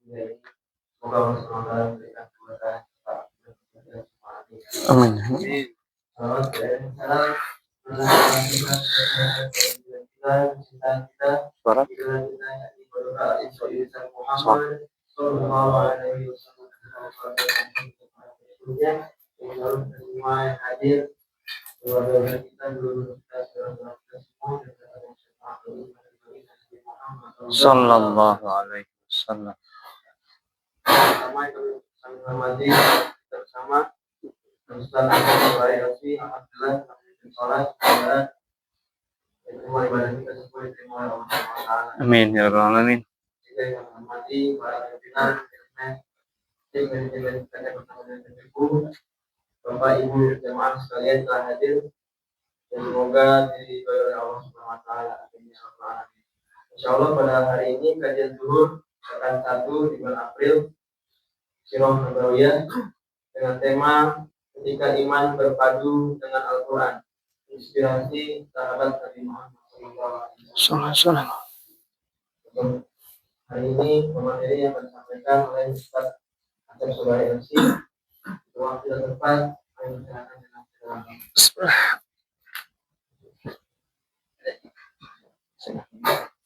Semoga Allah SWT memberikan keberkahan Amin. Suara. Sallallahu alaihi wasallam. Bersama Ustaz alhamdulillah sholat Amin ya rabbal alamin. Bapak Ibu jemaah sekalian telah hadir dan semoga diridhoi oleh Allah Subhanahu wa taala. Insyaallah pada hari ini kajian zuhur akan 1 di bulan April Sirah Nabawiyah dengan tema ketika iman berpadu dengan Al-Quran, inspirasi sahabat Nabi Muhammad SAW. Hari ini pemateri yang akan disampaikan oleh Ustaz Asep Sobari MC. Waktu dan tempat kami persilakan dengan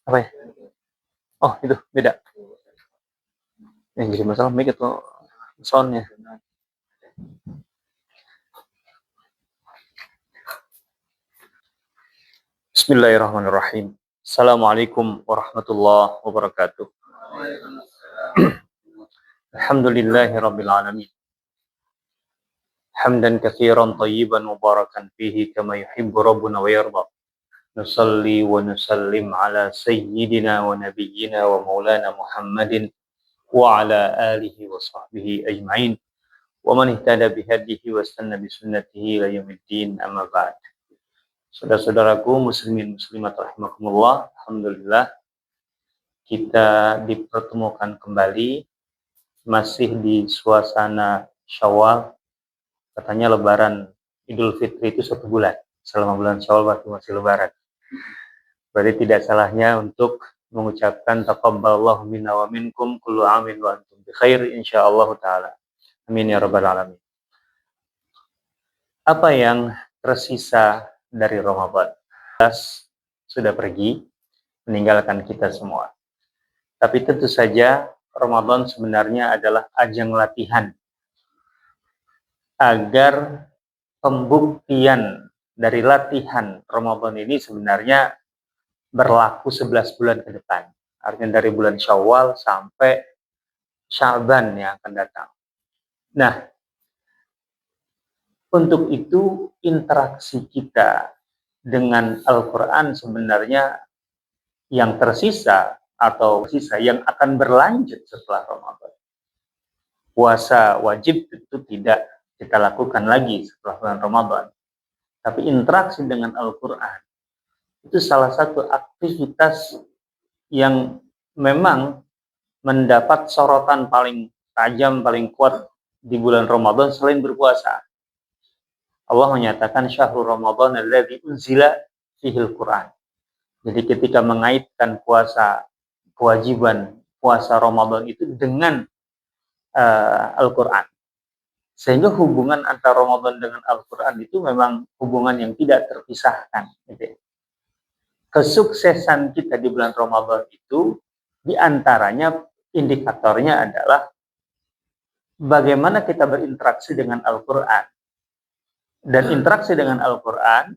apa ya? Oh itu beda. Yang jadi masalah mic atau soundnya? Bismillahirrahmanirrahim. Assalamualaikum warahmatullahi wabarakatuh. Alhamdulillahi rabbil alamin. Hamdan katsiran tayyiban mubarakan fihi kama yuhibbu rabbuna wa yarda. Nusalli wa nusallim ala sayyidina wa nabiyyina wa maulana Muhammadin wa ala alihi wa sahbihi ajma'in wa man ihtada bihadihi wa istanna bi sunnatihi ila yaumiddin, amma ba'd. Saudara-saudaraku muslimin muslimat rahimakumullah, alhamdulillah kita dipertemukan kembali masih di suasana Syawal. Katanya lebaran Idul Fitri itu 1 bulan. Selama bulan Syawal berarti masih lebaran. Berarti tidak salahnya untuk mengucapkan taqabbalallahu minna wa minkum kullu amin wa antum bi khair insyaallah taala. Amin ya rabbal alamin. Apa yang tersisa dari Ramadan? Sudah pergi, meninggalkan kita semua. Tapi tentu saja Ramadan sebenarnya adalah ajang latihan agar pembuktian dari latihan Ramadan ini sebenarnya berlaku 11 bulan ke depan. Artinya dari bulan Syawal sampai Sya'ban yang akan datang. Nah, untuk itu interaksi kita dengan Al-Quran sebenarnya yang tersisa atau sisa yang akan berlanjut setelah Ramadan. Puasa wajib itu tidak kita lakukan lagi setelah bulan Ramadan. Tapi interaksi dengan Al-Quran itu salah satu aktivitas yang memang mendapat sorotan paling tajam, paling kuat di bulan Ramadan selain berpuasa. Allah menyatakan syahrul Ramadan alladzi unzila fihil Quran. Jadi ketika mengaitkan puasa, kewajiban puasa Ramadan itu dengan Al-Quran. Sehingga hubungan antara Ramadan dengan Al-Quran itu memang hubungan yang tidak terpisahkan. Gitu. Kesuksesan kita di bulan Ramadan itu diantaranya indikatornya adalah bagaimana kita berinteraksi dengan Al-Quran. Dan interaksi dengan Al-Quran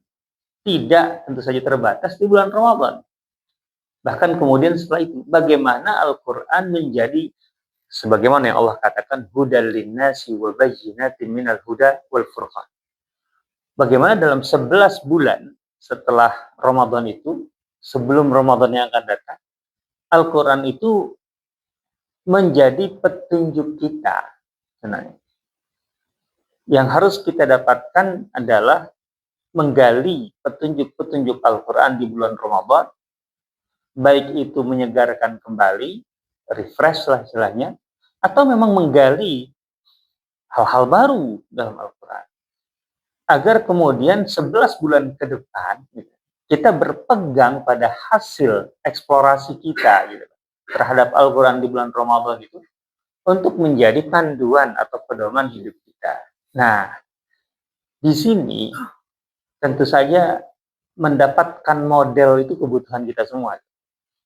tidak tentu saja terbatas di bulan Ramadan. Bahkan kemudian setelah itu, bagaimana Al-Quran menjadi sebagaimana yang Allah katakan hudal linnasi wa bayyinatin minal huda wal furqan. Bagaimana dalam 11 bulan setelah Ramadan itu, sebelum Ramadan yang akan datang, Al-Quran itu menjadi petunjuk kita. Sebenarnya. Yang harus kita dapatkan adalah menggali petunjuk-petunjuk Al-Quran di bulan Ramadan, baik itu menyegarkan kembali, refresh lah istilahnya, atau memang menggali hal-hal baru dalam Al-Quran. Agar kemudian 11 bulan ke depan, kita berpegang pada hasil eksplorasi kita terhadap Al-Quran di bulan Ramadan itu, untuk menjadi panduan atau pedoman hidup kita. Nah, di sini tentu saja mendapatkan model itu kebutuhan kita semua.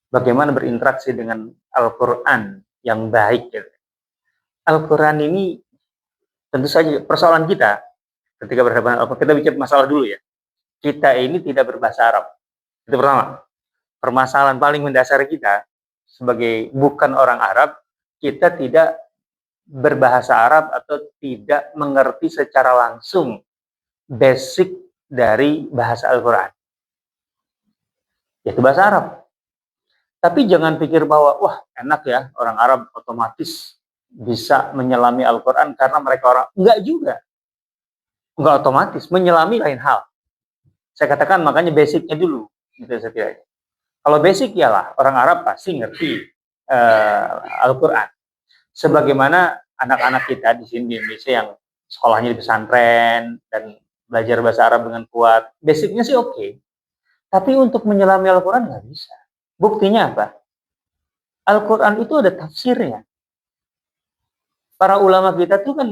Bagaimana berinteraksi dengan Al-Quran yang baik. Gitu. Al-Quran ini tentu saja persoalan kita ketika berhadapan Al-Quran. Kita bicara masalah dulu ya. Kita ini tidak berbahasa Arab. Itu pertama. Permasalahan paling mendasar kita sebagai bukan orang Arab, kita tidak berbahasa Arab atau tidak mengerti secara langsung basic dari bahasa Al-Quran. Yaitu bahasa Arab. Tapi jangan pikir bahwa, wah enak ya orang Arab otomatis bisa menyelami Al-Quran karena mereka orang. Enggak juga. Enggak otomatis. Menyelami lain hal. Saya katakan makanya basicnya dulu. Gitu setidaknya. Kalau basic ialah orang Arab pasti ngerti Al-Quran. Sebagaimana anak-anak kita di sini di Indonesia yang sekolahnya di pesantren dan belajar bahasa Arab dengan kuat, basicnya sih oke. Tapi untuk menyelami Al-Quran nggak bisa. Buktinya apa? Al-Quran itu ada tafsirnya. Para ulama kita tuh kan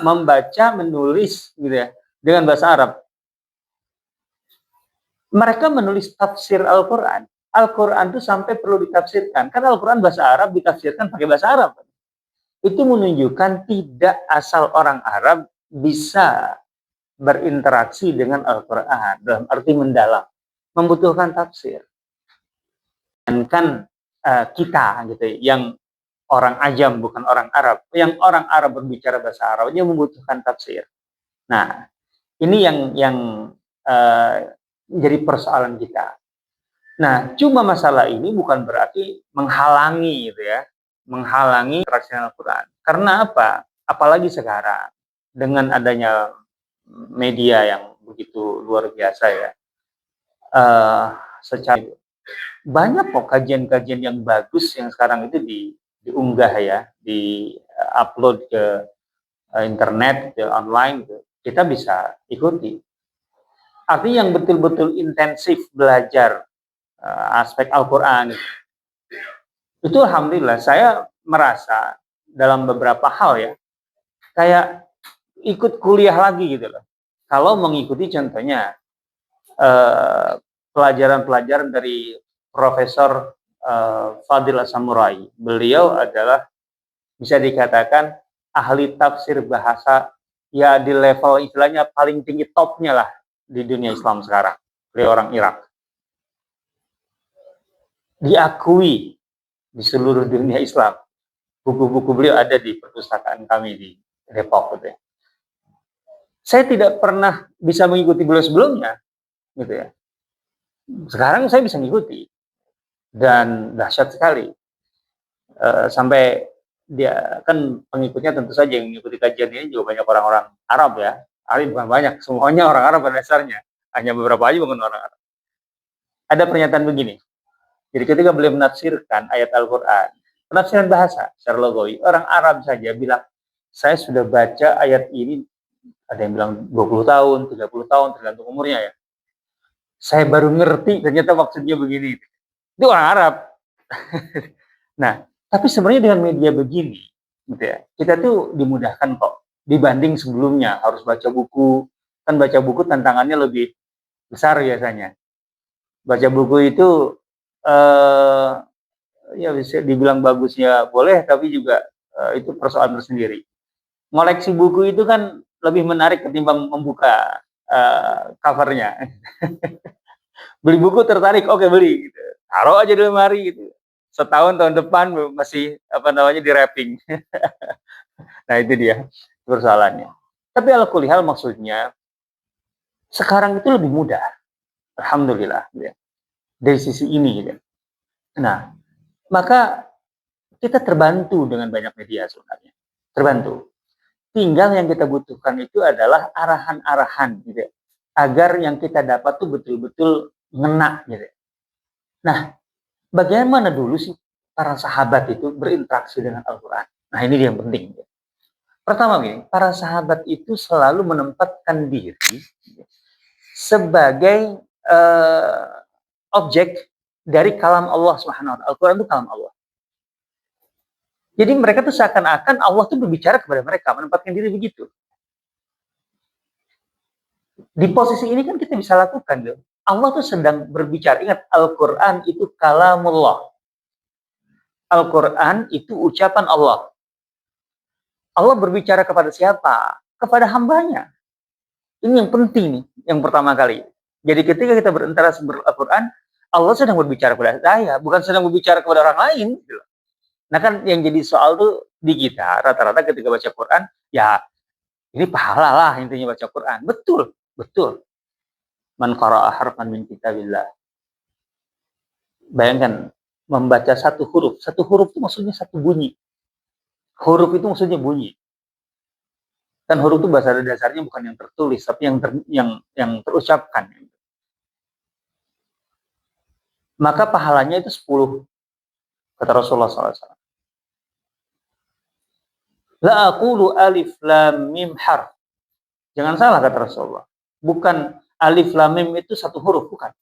membaca, menulis gitu ya dengan bahasa Arab. Mereka menulis tafsir Al-Quran. Al-Quran itu sampai perlu ditafsirkan. Kan Al-Quran bahasa Arab ditafsirkan pakai bahasa Arab. Itu menunjukkan tidak asal orang Arab bisa berinteraksi dengan Al-Quran. Dalam arti mendalam. Membutuhkan tafsir. Dan kan kita gitu yang orang ajam bukan orang Arab. Yang orang Arab berbicara bahasa Arabnya membutuhkan tafsir. Nah, ini yang jadi persoalan kita. Nah, cuma masalah ini bukan berarti menghalangi gitu ya, menghalangi interaksi Al-Quran. Karena apa? Apalagi sekarang dengan adanya media yang begitu luar biasa ya, secara banyak kok kajian-kajian yang bagus yang sekarang itu diunggah ya, di-upload ke internet, ke online, gitu. Kita bisa ikuti. Artinya yang betul-betul intensif belajar aspek Al-Quran itu alhamdulillah saya merasa dalam beberapa hal ya kayak ikut kuliah lagi gitu loh. Kalau mengikuti contohnya pelajaran-pelajaran dari Profesor Fadil As-Samurai. Beliau adalah bisa dikatakan ahli tafsir bahasa ya di level istilahnya paling tinggi topnya lah di dunia Islam sekarang. Beliau orang Irak. Diakui di seluruh dunia Islam. Buku-buku beliau ada di perpustakaan kami di Depok. Gitu ya. Saya tidak pernah bisa mengikuti beliau sebelumnya. Gitu ya. Sekarang saya bisa mengikuti. Dan dahsyat sekali. Sampai dia kan pengikutnya tentu saja yang mengikuti kajian ini juga banyak orang-orang Arab ya. Bukan banyak, semuanya orang Arab pada dasarnya. Hanya beberapa aja bukan orang Arab. Ada pernyataan begini. Jadi ketika beliau menafsirkan ayat Al-Quran, penafsiran bahasa secara logawi, orang Arab saja bilang, saya sudah baca ayat ini, ada yang bilang 20 tahun, 30 tahun, tergantung umurnya ya. Saya baru ngerti ternyata maksudnya begini. Itu orang Arab. Nah, tapi sebenarnya dengan media begini, gitu ya, kita tuh dimudahkan kok. Dibanding sebelumnya, harus baca buku. Kan baca buku tantangannya lebih besar biasanya. Baca buku itu ya bisa dibilang bagusnya boleh, tapi juga itu persoalan tersendiri. Ngoleksi buku itu kan lebih menarik ketimbang membuka covernya. Beli buku tertarik, oke beli. Gitu. Taruh aja di lemari gitu. Setahun tahun depan masih di wrapping. Nah itu dia persoalannya. Tapi ala kulihal maksudnya sekarang itu lebih mudah. Alhamdulillah. Ya. Dari sisi ini. Gitu. Nah, maka kita terbantu dengan banyak media sebenarnya. Terbantu. Tinggal yang kita butuhkan itu adalah arahan-arahan gitu. Agar yang kita dapat tuh betul-betul ngena gitu. Nah, bagaimana dulu sih para sahabat itu berinteraksi dengan Al-Quran? Nah, ini dia yang penting. Gitu. Pertama gini, para sahabat itu selalu menempatkan diri sebagai objek dari kalam Allah Subhanahu wa taala. Al-Quran itu kalam Allah. Jadi mereka tuh seakan-akan Allah tuh berbicara kepada mereka, menempatkan diri begitu. Di posisi ini kan kita bisa lakukan loh. Allah tuh sedang berbicara. Ingat, Al-Quran itu kalamullah. Al-Quran itu ucapan Allah. Allah berbicara kepada siapa? Kepada hambanya. Ini yang penting nih, yang pertama kali. Jadi ketika kita berinteraksi Al-Quran, Allah sedang berbicara kepada saya, bukan sedang berbicara kepada orang lain. Nah kan yang jadi soal tuh di kita, rata-rata ketika baca Quran, ya ini pahala lah intinya baca Quran. Betul, betul. Man qara'a harfan min kitabillah. Bayangkan, membaca satu huruf. Satu huruf itu maksudnya satu bunyi. Huruf itu maksudnya bunyi. Kan huruf itu bahasa dasarnya bukan yang tertulis, tapi yang terucapkan. Maka pahalanya itu 10. Kata Rasulullah SAW. La aqulu alif lam mim harf. Jangan salah kata Rasulullah. Bukan alif lam mim itu satu huruf, bukan.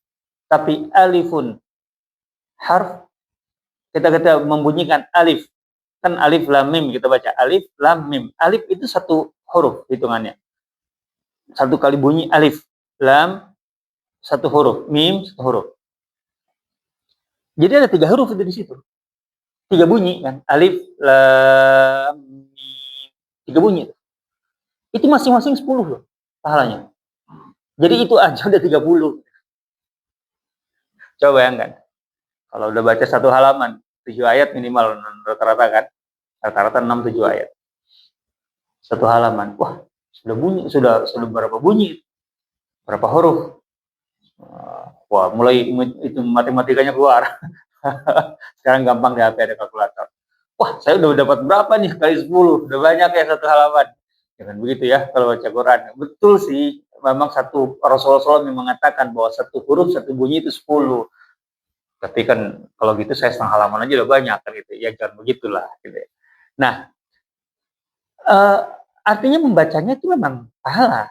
Tapi alifun harf, kita membunyikan alif. Kan alif lam mim kita baca. Alif lam mim. Alif itu satu huruf hitungannya. Satu kali bunyi alif. Lam satu huruf. Mim satu huruf. Jadi ada 3 huruf itu di situ. 3 bunyi kan. Alif, lam, mim. 3 bunyi. Itu masing-masing 10 loh pahalanya. Jadi itu aja udah 30. Coba bayangkan. Kalau udah baca satu halaman, 7 ayat minimal rata-rata kan. Rata-rata 6-7 ayat. Satu halaman. Wah, sudah bunyi, sudah berapa bunyi? Berapa huruf? Wah, mulai itu matematikanya keluar. Sekarang gampang di HP ada kalkulator. Wah, saya udah dapat berapa nih kali 10? Udah banyak ya satu halaman. Jangan begitu ya kalau baca Quran. Betul sih, memang Rasulullah SAW mengatakan bahwa satu huruf, satu bunyi itu 10. Tapi kan kalau gitu saya setengah halaman aja udah banyak kan gitu. Ya jangan begitulah gitu. Nah, artinya membacanya itu memang pahala.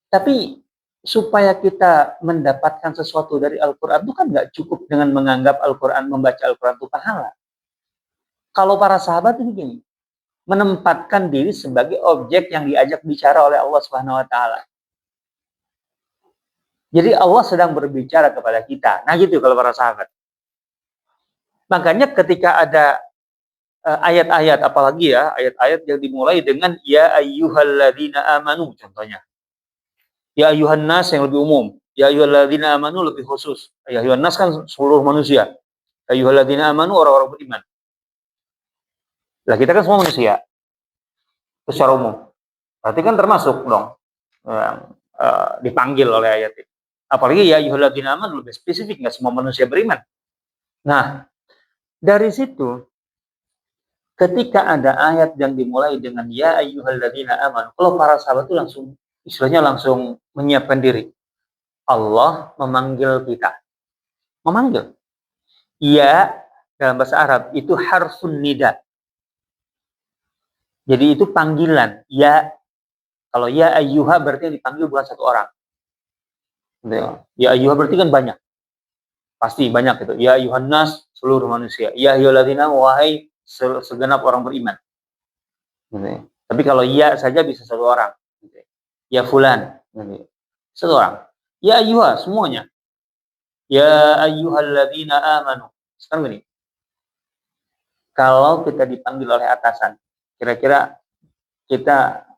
Tapi supaya kita mendapatkan sesuatu dari Al-Quran itu kan nggak cukup dengan menganggap Al-Quran, membaca Al-Quran itu pahala. Kalau para sahabat itu begini, menempatkan diri sebagai objek yang diajak bicara oleh Allah Subhanahu wa taala. Jadi Allah sedang berbicara kepada kita. Nah gitu kalau para sahabat. Makanya ketika ada ayat-ayat, apalagi ya, ayat-ayat yang dimulai dengan ya ayyuhalladzina amanu contohnya. Ya ayyuhan nas yang lebih umum. Ya ayyuhalladzina amanu lebih khusus. Ya ayyuhan nas kan seluruh manusia. Ya ayyuhalladzina amanu orang-orang beriman. Lah kita kan semua manusia. Secara umum. Berarti kan termasuk dong yang dipanggil oleh ayat ini. Apalagi ya ayyuhalladzina amanu lebih spesifik, nggak semua manusia beriman. Nah, dari situ ketika ada ayat yang dimulai dengan ya ayyuhalladzina amanu, kalau para sahabat itu langsung istilahnya langsung menyiapkan diri. Allah memanggil kita. Memanggil. Ya dalam bahasa Arab itu harfun nida. Jadi itu panggilan. Ya, kalau ya ayyuha berarti yang dipanggil bukan satu orang. Ya ayyuha berarti kan banyak. Pasti banyak itu. Ya ayyuhan nas seluruh manusia. Ya ayyuhalladzina wahai segenap orang beriman. Tapi kalau ya saja bisa satu orang. Ya fulan, satu orang. Ya ayyuha semuanya. Ya ayyuhalladzina amanu. Sekarang gini. Kalau kita dipanggil oleh atasan, kira-kira kita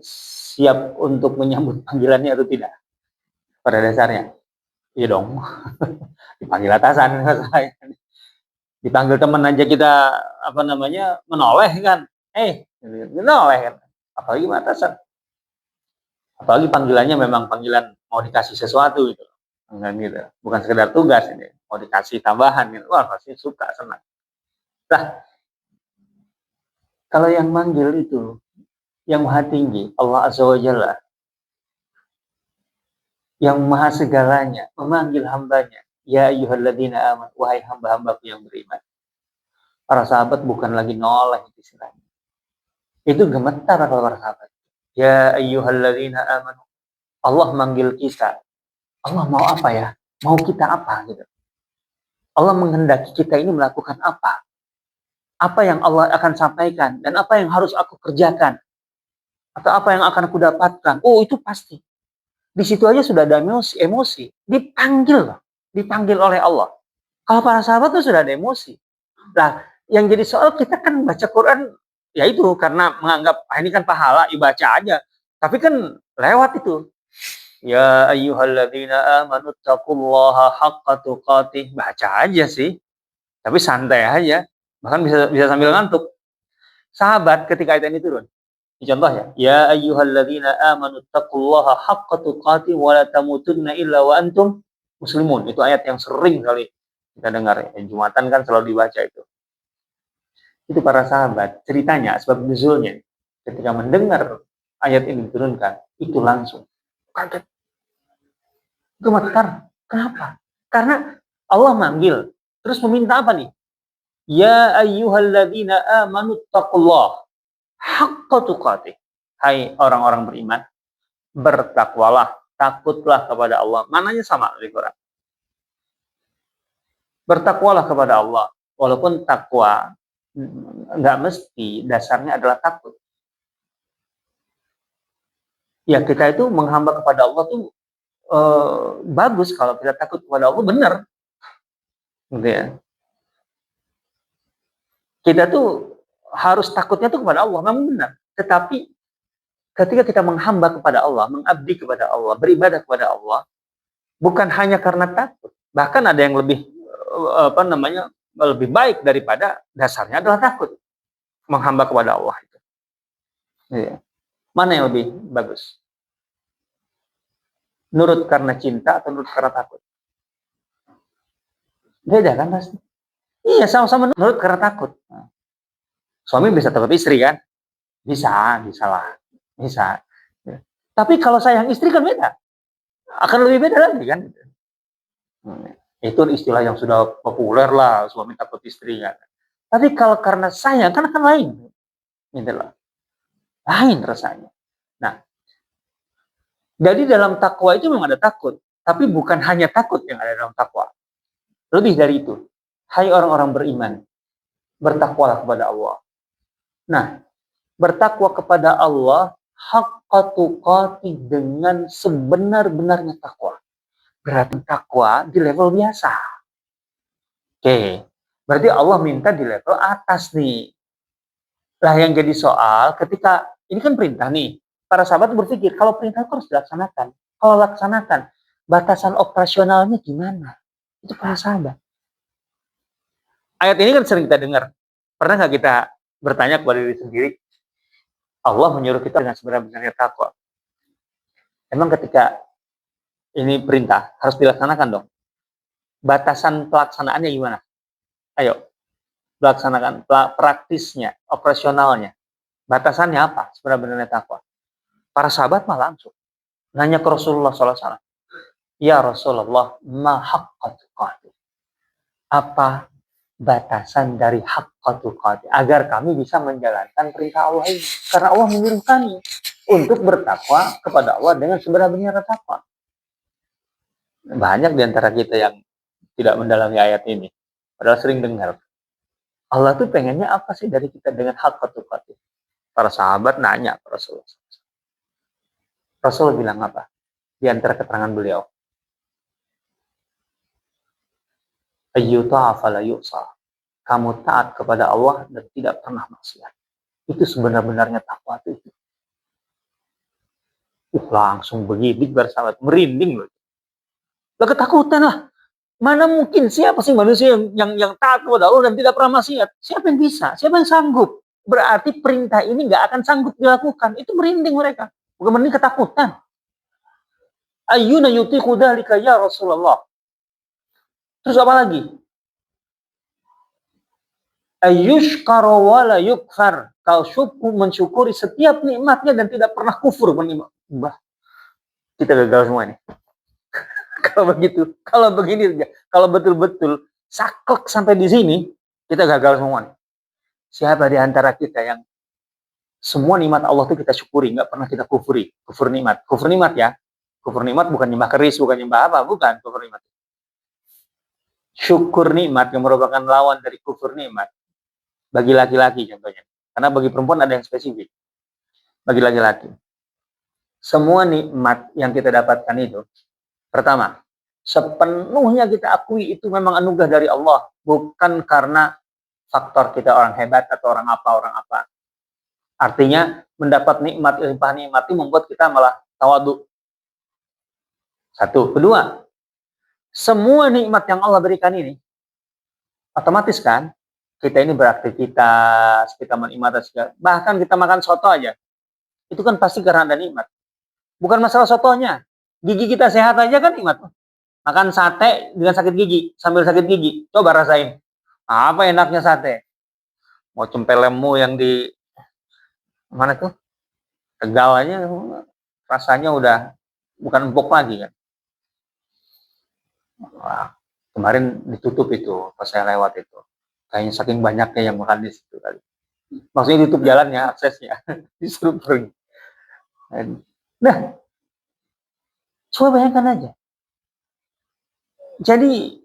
siap untuk menyambut panggilannya atau tidak? Pada dasarnya, iya dong. Dipanggil atasan, dipanggil teman aja kita menoleh kan? Menoleh kan? Apalagi atasan. Apalagi panggilannya memang panggilan mau dikasih sesuatu gitu. Enggak gitu. Bukan sekedar tugas ini, mau dikasih tambahan gitu. Wah, pasti suka, senang. Nah, kalau yang manggil itu yang maha tinggi, Allah Azza wa Jalla, yang maha segalanya, memanggil hambanya, ya ayyuhalladzina amanu, wahai hamba-hambaku yang beriman. Para sahabat bukan lagi noleh istilahnya. Itu gemetar kalau para sahabat. Ya ayyuhalladzina amanu. Allah manggil kita. Allah mau apa ya? Mau kita apa gitu. Allah menghendaki kita ini melakukan apa? apa yang Allah akan sampaikan dan apa yang harus aku kerjakan atau apa yang akan aku dapatkan. Oh, itu pasti. Di situ aja sudah ada emosi, dipanggil oleh Allah. Kalau para sahabat tuh sudah ada emosi. Nah, yang jadi soal kita kan baca Quran ya itu karena menganggap ini kan pahala, dibaca aja. Tapi kan lewat itu. Ya ayyuhalladzina amanu taqullaha haqqa tuqatih. Baca aja sih. Tapi santai aja. Bahkan bisa sambil ngantuk. Sahabat ketika ayat ini turun. Ini contoh ya. Ya ayyuhalladzina amanu taqullaha haqqa tuqatih wa la tamutunna illa wa antum muslimun. Itu ayat yang sering kali kita dengar ya. Jumatan kan selalu dibaca itu. Itu para sahabat, ceritanya, sebab nuzulnya. Ketika mendengar ayat ini diturunkan, itu langsung kaget. Gemetar. Kenapa? Karena Allah manggil. Terus meminta apa nih? Ya ayyuhalladzina amanu taqullah haqqa tuqatih. Hai orang-orang beriman, bertakwalah, takutlah kepada Allah. Mananya sama di Quran. Bertakwalah kepada Allah. Walaupun takwa nggak mesti dasarnya adalah takut. Ya kita itu menghamba kepada Allah tuh bagus kalau kita takut kepada Allah, benar. Gitu ya. Kita tuh harus takutnya tuh kepada Allah, memang benar. Tetapi ketika kita menghamba kepada Allah, mengabdi kepada Allah, beribadah kepada Allah, bukan hanya karena takut. Bahkan ada yang lebih lebih baik daripada dasarnya adalah takut. Menghamba kepada Allah itu. Ya. Mana yang lebih bagus? Nurut karena cinta atau nurut karena takut? Beda kan pasti? Iya, sama-sama nurut karena takut. Suami bisa takut istri kan? Bisa lah. Bisa. Ya. Tapi kalau sayang istri kan beda. Akan lebih beda lagi kan? Itu istilah yang sudah populer lah, suami takut istri kan. Tapi kalau karena sayang kan akan lain. Gitu loh. Lain rasanya. Nah, jadi dalam takwa itu memang ada takut. Tapi bukan hanya takut yang ada dalam takwa. Lebih dari itu. Hai orang-orang beriman, bertakwalah kepada Allah. Nah, bertakwa kepada Allah haqqa tuqatih, dengan sebenar-benarnya takwa. Berarti takwa di level biasa. Oke. Berarti Allah minta di level atas nih. Lah yang jadi soal ketika ini kan perintah nih. Para sahabat berpikir kalau perintah itu harus dilaksanakan. Kalau laksanakan, batasan operasionalnya gimana? Itu para sahabat. Ayat ini kan sering kita dengar. Pernah nggak kita bertanya kepada diri sendiri, Allah menyuruh kita dengan sebenar-benarnya takwa. Emang ketika ini perintah, harus dilaksanakan dong. Batasan pelaksanaannya gimana? Ayo, laksanakan praktisnya, operasionalnya. Batasannya apa? Sebenar-benarnya takwa. Para sahabat mah langsung nanya ke Rasulullah SAW. Ya Rasulullah, ma haqqa tuqatih. Apa batasan dari haqqa tuqatih agar kami bisa menjalankan perintah Allah ini? Karena Allah menyuruh kami untuk bertakwa kepada Allah dengan sebenar-benarnya takwa. Banyak di antara kita yang tidak mendalami ayat ini, padahal sering dengar. Allah tuh pengennya apa sih dari kita dengan haqqa tuqatih? Para sahabat nanya ke Rasulullah. Rasul bilang apa? Di antara keterangan beliau, ayyuta'a fala yu'sa. Kamu taat kepada Allah dan tidak pernah maksiat. Itu sebenar-benarnya takwa itu. Langsung begidik bersahabat, merinding loh. Lah ketakutan lah. Mana mungkin siapa sih manusia yang taat kepada Allah dan tidak pernah maksiat? Siapa yang bisa? Siapa yang sanggup? Berarti perintah ini nggak akan sanggup dilakukan. Itu merinding mereka. Bukan merinding, ketakutan. Ayyuna yutiqu dzalika ya Rasulullah. Terus apa lagi? Ayyushkara wa la yukfar. Kau mensyukuri setiap nikmatnya dan tidak pernah kufur menikmat. Kita gagal semua nih. Kalau begitu, kalau begini, kalau betul-betul saklek sampai di sini, kita gagal semua nih. Siapa di antara kita yang semua nikmat Allah itu kita syukuri, nggak pernah kita kufuri. Kufur nikmat ya. Kufur nikmat bukan nyembah keris, bukan nyembah apa, bukan kufur nikmat. Syukur nikmat yang merupakan lawan dari kufur nikmat. Bagi laki-laki contohnya. Karena bagi perempuan ada yang spesifik. Bagi laki-laki. Semua nikmat yang kita dapatkan itu, pertama, sepenuhnya kita akui itu memang anugerah dari Allah. Bukan karena faktor kita orang hebat atau orang apa. Artinya, mendapat nikmat, limpahan nikmat itu membuat kita malah tawadhu. Satu. Kedua, semua nikmat yang Allah berikan ini, otomatis kan, kita ini beraktivitas, kita menikmati segala. Bahkan kita makan soto aja, itu kan pasti karena ada nikmat. Bukan masalah sotonya, gigi kita sehat aja kan nikmat. Makan sate dengan sakit gigi, sambil sakit gigi, coba rasain. Apa enaknya sate? Mau cempelemu yang di mana tuh? Tegal aja, rasanya udah bukan empuk lagi kan. Wah, kemarin ditutup itu pas saya lewat itu. Kayaknya saking banyaknya yang makan di situ kali. Maksudnya ditutup jalannya, aksesnya. Disuruh pergi. Nah, coba bayangkan aja. Jadi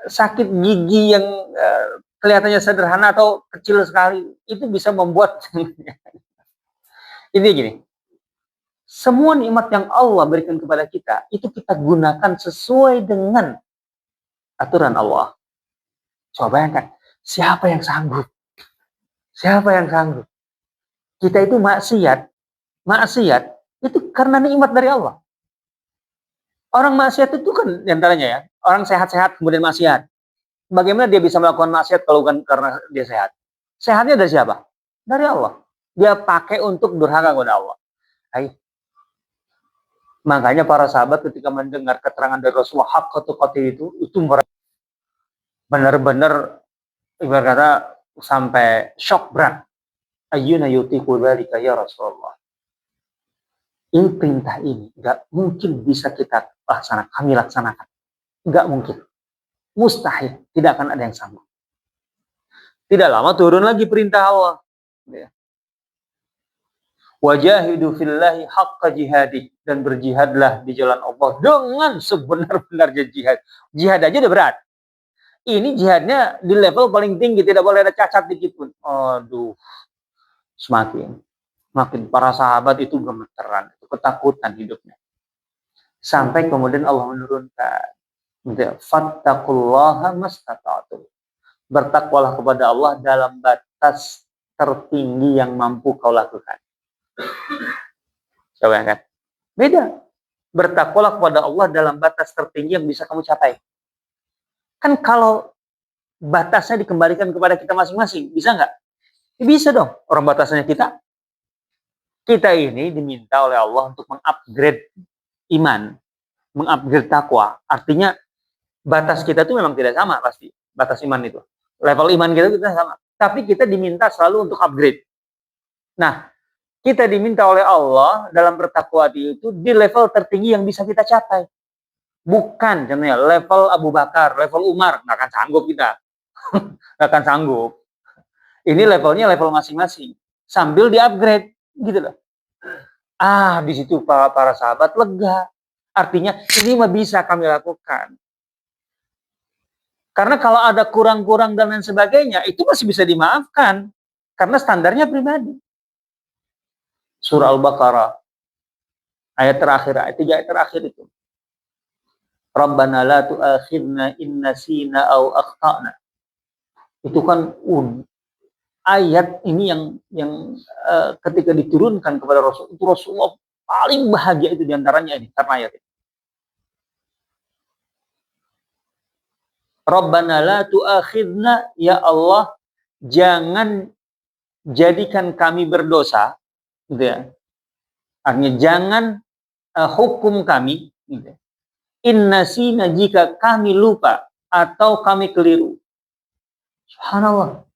sakit gigi yang kelihatannya sederhana atau kecil sekali itu bisa membuat ini gini. Semua nikmat yang Allah berikan kepada kita itu kita gunakan sesuai dengan aturan Allah. Coba bayangkan, siapa yang sanggup? Siapa yang sanggup? Kita itu maksiat itu karena nikmat dari Allah. Orang maksiat itu kan diantaranya ya, orang sehat-sehat kemudian maksiat. Bagaimana dia bisa melakukan maksiat kalau bukan karena dia sehat? Sehatnya dari siapa? Dari Allah. Dia pakai untuk durhaka kepada Allah. Hai. Makanya para sahabat ketika mendengar keterangan dari Rasulullah haqqa itu benar-benar ibarat kata sampai shock berat. Ayyuna yutiqu dzalika ya Rasulullah. Ini perintah ini nggak mungkin bisa kita kami laksanakan. Nggak mungkin. Mustahil. Tidak akan ada yang sanggup. Tidak lama turun lagi perintah Allah. Wajahidu fillahi haqqa jihadi. Dan berjihadlah di jalan Allah dengan sebenar-benarnya jihad. Jihad aja udah berat. Ini jihadnya di level paling tinggi. Tidak boleh ada cacat dikit pun. Aduh. Semakin para sahabat itu gemeteran. Ketakutan hidupnya. Sampai kemudian Allah menurunkan. Fattaqullaha mastata'tum. Bertakwalah kepada Allah dalam batas tertinggi yang mampu kau lakukan. Coba kan? Beda. Bertakwalah kepada Allah dalam batas tertinggi yang bisa kamu capai. Kan kalau batasnya dikembalikan kepada kita masing-masing, bisa nggak? Bisa dong. Orang batasannya kita. Kita ini diminta oleh Allah untuk mengupgrade iman, mengupgrade takwa. Artinya batas kita itu memang tidak sama pasti. Batas iman itu. Level iman kita sama. Tapi kita diminta selalu untuk upgrade. Nah, kita diminta oleh Allah dalam bertakwa itu di level tertinggi yang bisa kita capai. Bukan contohnya level Abu Bakar, level Umar. Nggak akan sanggup kita. Nggak akan sanggup. Ini levelnya level masing-masing. Sambil di-upgrade. Gitu loh. Di situ para sahabat lega. Artinya ini mah bisa kami lakukan. Karena kalau ada kurang-kurang dan lain sebagainya, itu masih bisa dimaafkan. Karena standarnya pribadi. Surah Al-Baqarah. Ayat terakhir, ayat 3 ayat terakhir itu. Rabbana la tu'akhidna in nasina aw akhtana. Itu kan ayat ini yang ketika diturunkan kepada Rasul, itu Rasulullah paling bahagia itu diantaranya ini, karena ayat ini. Rabbana la tu'akhidna, ya Allah, jangan jadikan kami berdosa, gitu ya. Artinya jangan hukum kami, gitu ya. Innasina, jika kami lupa atau kami keliru. Subhanallah.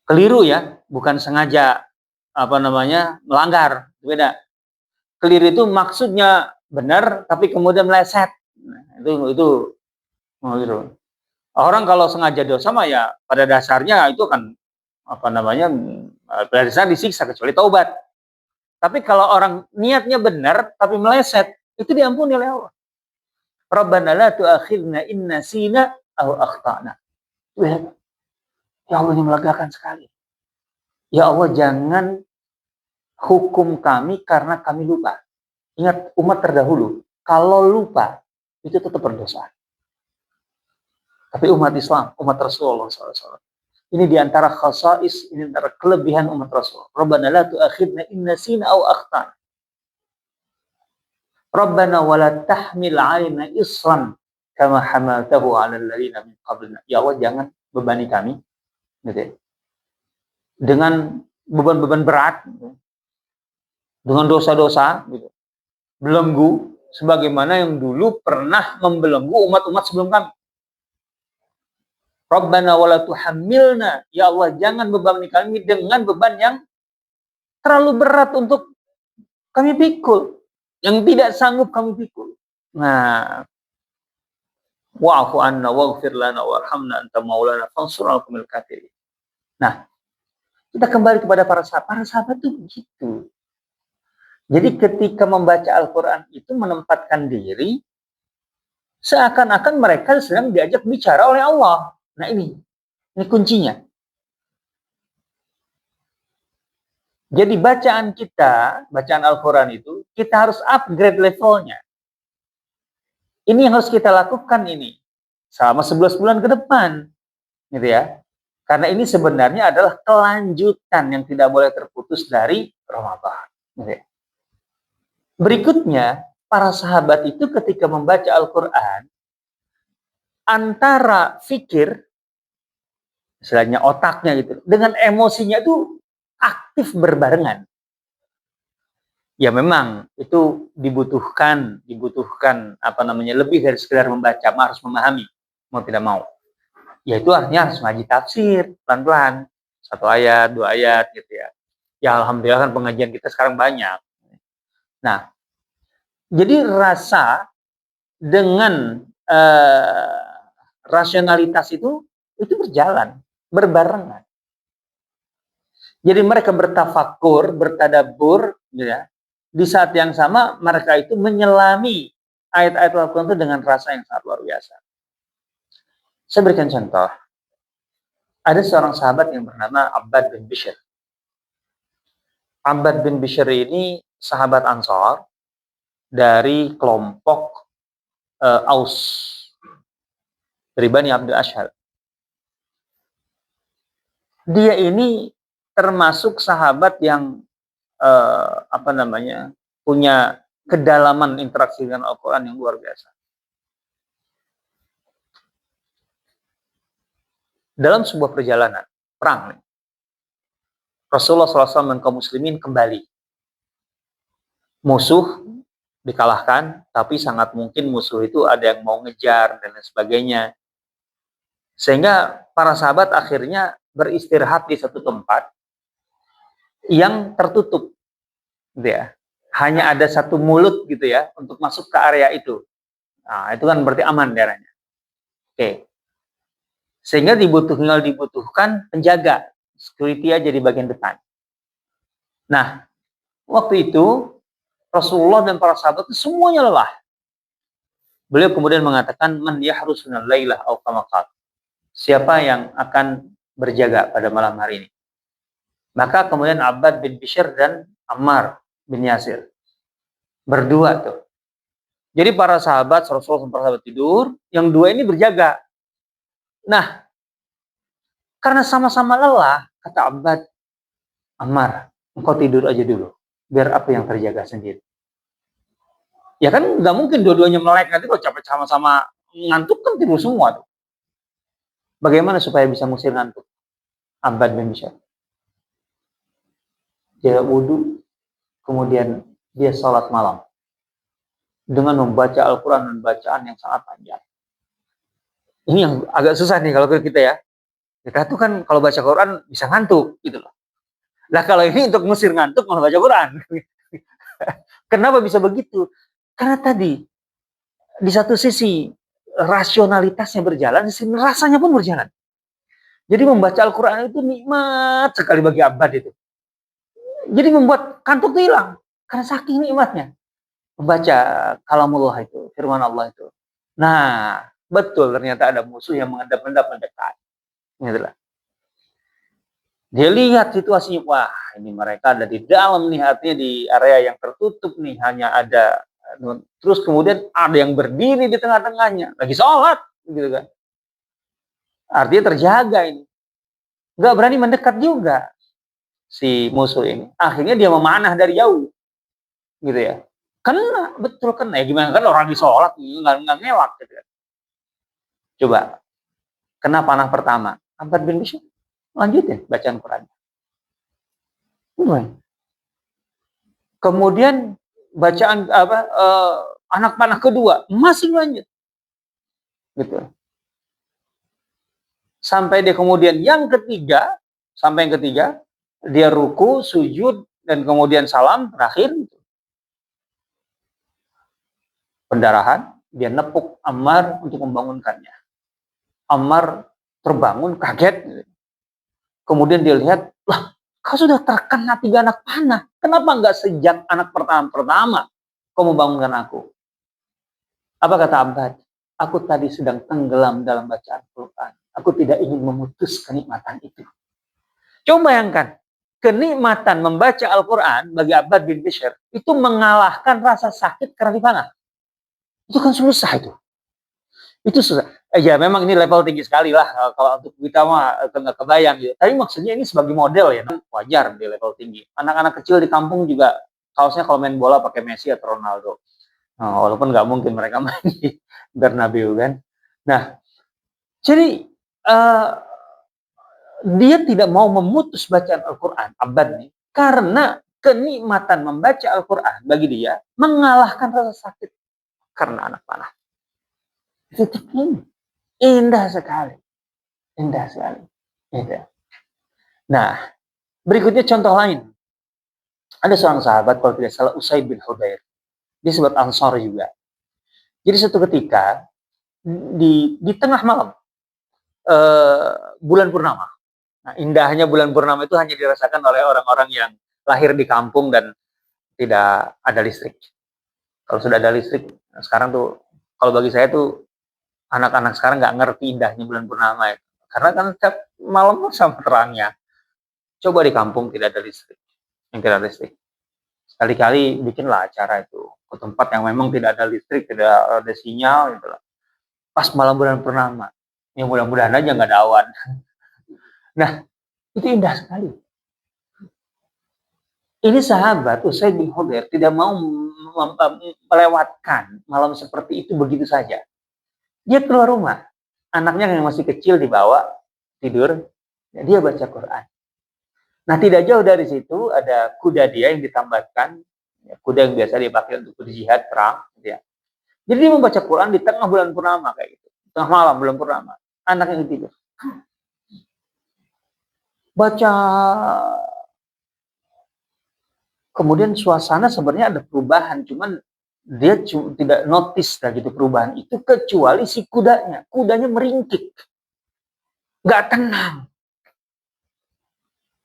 Keliru ya, bukan sengaja melanggar, beda. Keliru itu maksudnya benar tapi kemudian meleset. Nah, itu gitu. Orang kalau sengaja dosa mah ya pada dasarnya itu kan pada dasarnya disiksa kecuali taubat. Tapi kalau orang niatnya benar tapi meleset, itu diampuni oleh Allah. Rabbana la tu'akhidna in nasina aw akhtana. Ya Allah, ini melegakan sekali. Ya Allah, jangan hukum kami karena kami lupa. Ingat, umat terdahulu, kalau lupa, itu tetap berdosa. Tapi umat Islam, umat Rasulullah SAW, ini diantara khasais, ini antara kelebihan umat Rasul. Rabbana la tu'akhidna in nasina aw akhtana. Rabbana wa la tahmil 'alaina isran kama hamaltahu 'alal ladzina min qablina. Ya Allah, jangan bebani kami gitu ya, dengan beban-beban berat gitu, dengan dosa-dosa gitu, belenggu sebagaimana yang dulu pernah membelenggu umat-umat sebelum kami. Rabbana wa la tuhammilna, ya Allah, jangan bebani kami dengan beban yang terlalu berat untuk kami pikul, yang tidak sanggup kami pikul. Nah, wa'fu anna waghfir lana warhamna anta maulana fansurna 'alal qawmil kafirin. Nah, kita kembali kepada para sahabat. Para sahabat itu begitu. Jadi ketika membaca Al-Qur'an itu menempatkan diri seakan-akan mereka sedang diajak bicara oleh Allah. Nah, ini kuncinya. Jadi bacaan kita, bacaan Al-Qur'an itu kita harus upgrade levelnya. Ini yang harus kita lakukan ini selama 11 bulan ke depan, gitu ya. Karena ini sebenarnya adalah kelanjutan yang tidak boleh terputus dari Ramadan. Gitu ya. Berikutnya, para sahabat itu ketika membaca Al-Quran, antara fikir, istilahnya otaknya gitu, dengan emosinya itu aktif berbarengan. Ya memang itu dibutuhkan lebih dari sekedar membaca, harus memahami, mau tidak mau. Ya itu artinya harus ngaji tafsir pelan-pelan, 1 ayat, 2 ayat gitu ya. Ya alhamdulillah kan pengajian kita sekarang banyak. Nah, jadi rasa dengan rasionalitas itu berjalan, berbarengan. Jadi mereka bertafakur, bertadabur, ya. Di saat yang sama mereka itu menyelami ayat-ayat Al-Quran itu dengan rasa yang sangat luar biasa. Saya berikan contoh. Ada seorang sahabat yang bernama Abbad bin Bishr. Abbad bin Bishr ini sahabat Ansar dari kelompok Aus dari Bani Abdul Ashhal. Dia ini termasuk sahabat yang punya kedalaman interaksi dengan Al-Quran yang luar biasa. Dalam sebuah perjalanan perang, Rasulullah SAW dan kaum muslimin kembali. Musuh dikalahkan, tapi sangat mungkin musuh itu ada yang mau ngejar dan lain sebagainya. Sehingga para sahabat akhirnya beristirahat di satu tempat yang tertutup, gitu ya. Hanya ada satu mulut gitu ya untuk masuk ke area itu. Nah, itu kan berarti aman daerahnya. Oke. Sehingga dibutuhkan penjaga, security aja di bagian depan. Nah, waktu itu Rasulullah dan para sahabat itu semuanya lelah. Beliau kemudian mengatakan, man yahrusunal lailah aw kama qala. Siapa yang akan berjaga pada malam hari ini? Maka kemudian Abbad bin Bishr dan Ammar bin Yasir berdua tuh. Jadi para sahabat, Rasulullah dan para sahabat tidur, yang dua ini berjaga. Nah, karena sama-sama lelah, kata Abbad, Ammar, engkau tidur aja dulu, biar aku yang terjaga sendiri. Ya kan nggak mungkin dua-duanya melek, nanti kalau capek sama-sama ngantuk kan tidur semua tuh. Bagaimana supaya bisa ngusir ngantuk? Abbad bin Bishr. Dia wudhu, kemudian dia sholat malam dengan membaca Al-Quran dan bacaan yang sangat panjang. Ini yang agak susah nih kalau kita ya. Kita tuh kan kalau baca Quran bisa ngantuk gitu loh. Nah kalau ini untuk ngusir ngantuk malah baca Quran. Kenapa bisa begitu? Karena tadi di satu sisi rasionalitasnya berjalan, di sisi rasanya pun berjalan. Jadi membaca Al-Quran itu nikmat sekali bagi Abbad itu. Jadi membuat kantuk itu hilang. Karena saking nikmatnya. Membaca kalamullah itu, firman Allah itu. Nah, betul ternyata ada musuh yang mengendap-endap mendekat. Itulah. Dia lihat situasinya, wah ini mereka ada di dalam nih, artinya di area yang tertutup nih, hanya ada, terus kemudian ada yang berdiri di tengah-tengahnya, lagi sholat, gitu kan. Artinya terjaga ini. Nggak berani mendekat juga si musuh ini. Akhirnya dia memanah dari jauh, gitu ya. Kena, betul kena. Ya gimana kan orang di sholat, nggak ngelak, gitu kan. Coba, kena panah pertama. Abbad bin Bishr, lanjutin bacaan Quran. Kemudian bacaan anak panah kedua masih lanjut, gitu. Sampai dia kemudian yang ketiga, dia ruku, sujud, dan kemudian salam terakhir. Pendarahan, dia nepuk Ammar untuk membangunkannya. Ammar terbangun, kaget. Kemudian dia lihat, lah, kau sudah terkena 3 anak panah. Kenapa enggak sejak anak pertama kau membangunkan aku? Apa kata Abbad? Aku tadi sedang tenggelam dalam bacaan Quran. Aku tidak ingin memutus kenikmatan itu. Coba bayangkan, kenikmatan membaca Al-Quran bagi Abbad bin Bishr itu mengalahkan rasa sakit karena dipanah. Itu kan susah itu. Itu susah. Ya memang ini level tinggi sekali lah. Kalau untuk kita mah nggak kebayang gitu. Tapi maksudnya ini sebagai model ya, wajar di level tinggi. Anak-anak kecil di kampung juga kaosnya kalau main bola pakai Messi atau Ronaldo. Nah, walaupun nggak mungkin mereka main di Bernabeu kan. Nah, jadi dia tidak mau memutus bacaan Al-Quran, Abbad nih, karena kenikmatan membaca Al-Quran bagi dia mengalahkan rasa sakit karena anak panah. Titik ini indah sekali, indah sekali. Indah. Nah, berikutnya contoh lain. Ada seorang sahabat, kalau tidak salah, Usaid bin Hudair. Dia sebut Ansar juga. Jadi suatu ketika di tengah malam, bulan purnama. Nah, indahnya bulan purnama itu hanya dirasakan oleh orang-orang yang lahir di kampung dan tidak ada listrik. Kalau sudah ada listrik, sekarang tuh, kalau bagi saya tuh, anak-anak sekarang nggak ngerti indahnya bulan purnama ya. Karena kan setiap malam sama terangnya. Coba di kampung tidak ada listrik, yang tidak ada listrik. Sekali-kali bikinlah acara itu ke tempat yang memang tidak ada listrik, tidak ada sinyal, gitu lah. Pas malam bulan purnama, ya mudah-mudahan aja nggak ada awan. Nah, itu indah sekali. Ini sahabat Usaid bin Hudair tidak mau melewatkan malam seperti itu begitu saja. Dia keluar rumah, anaknya yang masih kecil dibawa tidur, dia baca Quran. Nah, tidak jauh dari situ ada kuda dia yang ditambatkan, kuda yang biasa dipakai untuk berjihad perang, gitu ya. Jadi dia membaca Quran di tengah bulan purnama kayak gitu, tengah malam bulan purnama, anaknya tidur. Baca, kemudian suasana sebenarnya ada perubahan, cuman dia tidak notice lah gitu perubahan itu, kecuali si kudanya meringkik, nggak tenang.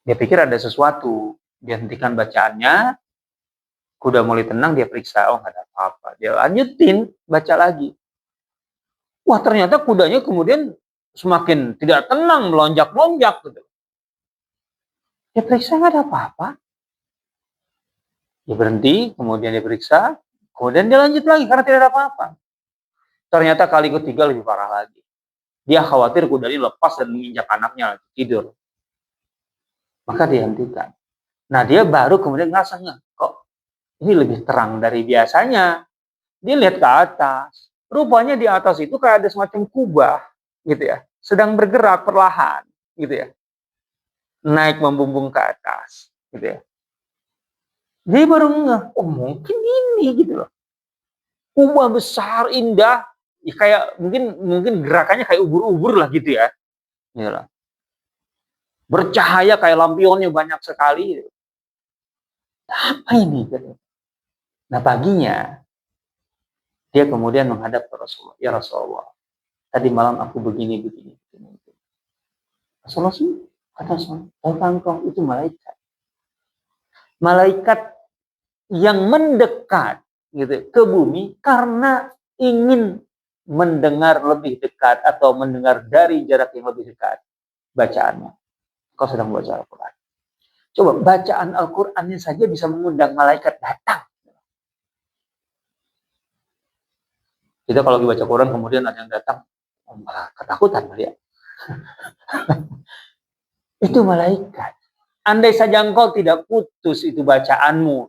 Dia pikir ada sesuatu, dia hentikan bacaannya, kuda mulai tenang, dia periksa, oh nggak ada apa-apa, dia lanjutin baca lagi. Wah ternyata kudanya kemudian semakin tidak tenang, melonjak-lonjak gitu. Dia periksa nggak ada apa-apa. Dia berhenti, kemudian dia periksa, kemudian dia lanjut lagi karena tidak ada apa-apa. Ternyata kali ketiga lebih parah lagi. Dia khawatir kudanya lepas dan menginjak anaknya tidur. Maka dia hentikan. Nah dia baru kemudian ngerasanya, kok ini lebih terang dari biasanya. Dia lihat ke atas. Rupanya di atas itu kayak ada semacam kubah, gitu ya. Sedang bergerak perlahan, gitu ya. Naik membumbung ke atas, gitu ya. Dia baru ngeh, oh mungkin ini gitu loh. Kubah besar, indah, ya kayak mungkin gerakannya kayak ubur-ubur lah gitu ya. Gitu loh. Bercahaya kayak lampionnya banyak sekali. Apa ini? Nah paginya dia kemudian menghadap ke Rasulullah. Ya Rasulullah, tadi malam aku begini. Rasulullah sih kata engkau itu malaikat. Malaikat yang mendekat gitu ke bumi karena ingin mendengar lebih dekat atau mendengar dari jarak yang lebih dekat bacaannya. kau sedang membaca Al-Quran. Coba bacaan Al-Qurannya saja bisa mengundang malaikat datang. Kita kalau lagi baca Quran kemudian ada yang datang, malah ketakutan kali ya. Itu malaikat. Andai saja engkau tidak putus itu bacaanmu,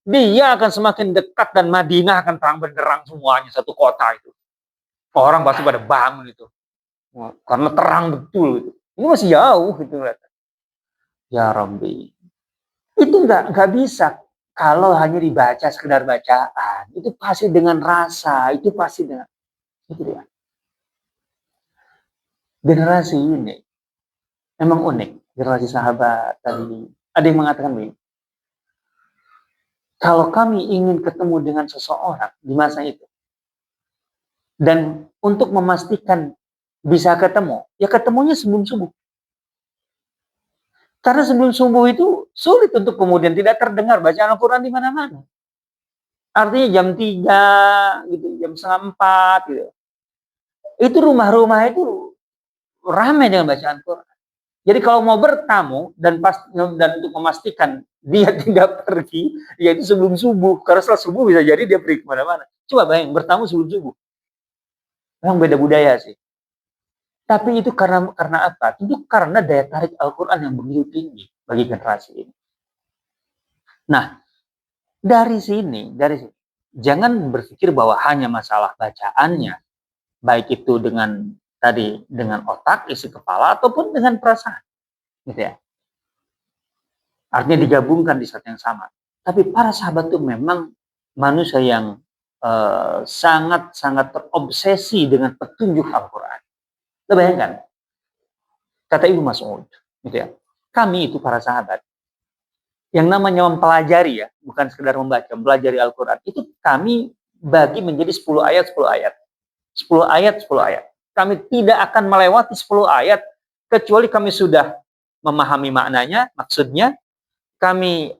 dia akan semakin dekat dan Madinah akan terang benderang semuanya, satu kota itu. Orang pasti pada bangun itu. Karena terang betul itu. Ini masih jauh gitu. Ya Rabbi. Itu nggak bisa kalau hanya dibaca sekedar bacaan. Itu pasti dengan rasa, itu pasti dengan itu dia. Generasi ini memang unik. Generasi sahabat tadi. Ada yang mengatakan begini. Kalau kami ingin ketemu dengan seseorang di masa itu, dan untuk memastikan bisa ketemu, ya ketemunya sebelum subuh. Karena sebelum subuh itu sulit untuk kemudian tidak terdengar bacaan Al-Quran di mana-mana. Artinya jam 3, gitu, jam setengah 4, gitu. Itu rumah-rumah itu ramai dengan bacaan Al-Quran. Jadi kalau mau bertamu dan untuk memastikan dia tidak pergi, yaitu sebelum subuh. Karena setelah subuh bisa jadi dia pergi kemana-mana. Coba bayangin, bertamu sebelum subuh. Memang beda budaya sih. Tapi itu karena apa? Itu karena daya tarik Al-Quran yang begitu tinggi bagi generasi ini. Nah, dari sini, jangan berpikir bahwa hanya masalah bacaannya, baik itu dengan otak, isi kepala, ataupun dengan perasaan, gitu ya. Artinya digabungkan di saat yang sama. Tapi para sahabat itu memang manusia yang sangat-sangat terobsesi dengan petunjuk Al-Quran. Kita bayangkan, kata Ibnu Mas'ud, gitu ya. Kami itu para sahabat yang namanya mempelajari ya, bukan sekedar membaca, mempelajari Al-Quran, itu kami bagi menjadi 10 ayat, 10 ayat. 10 ayat, 10 ayat. Kami tidak akan melewati 10 ayat, kecuali kami sudah memahami maknanya, maksudnya, kami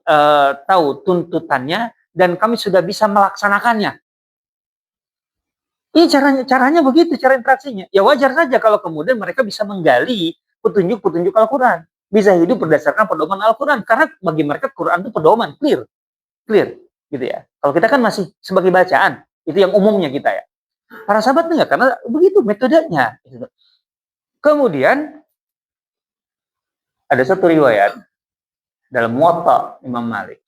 tahu tuntutannya, dan kami sudah bisa melaksanakannya. Ini caranya begitu, cara interaksinya. Ya wajar saja kalau kemudian mereka bisa menggali petunjuk-petunjuk Al-Quran. Bisa hidup berdasarkan pedoman Al-Quran. Karena bagi mereka Quran itu pedoman, clear. Gitu ya. Kalau kita kan masih sebagai bacaan. Itu yang umumnya kita ya. Para sahabat enggak, karena begitu metodenya. Kemudian, ada satu riwayat dalam Muwatta Imam Malik.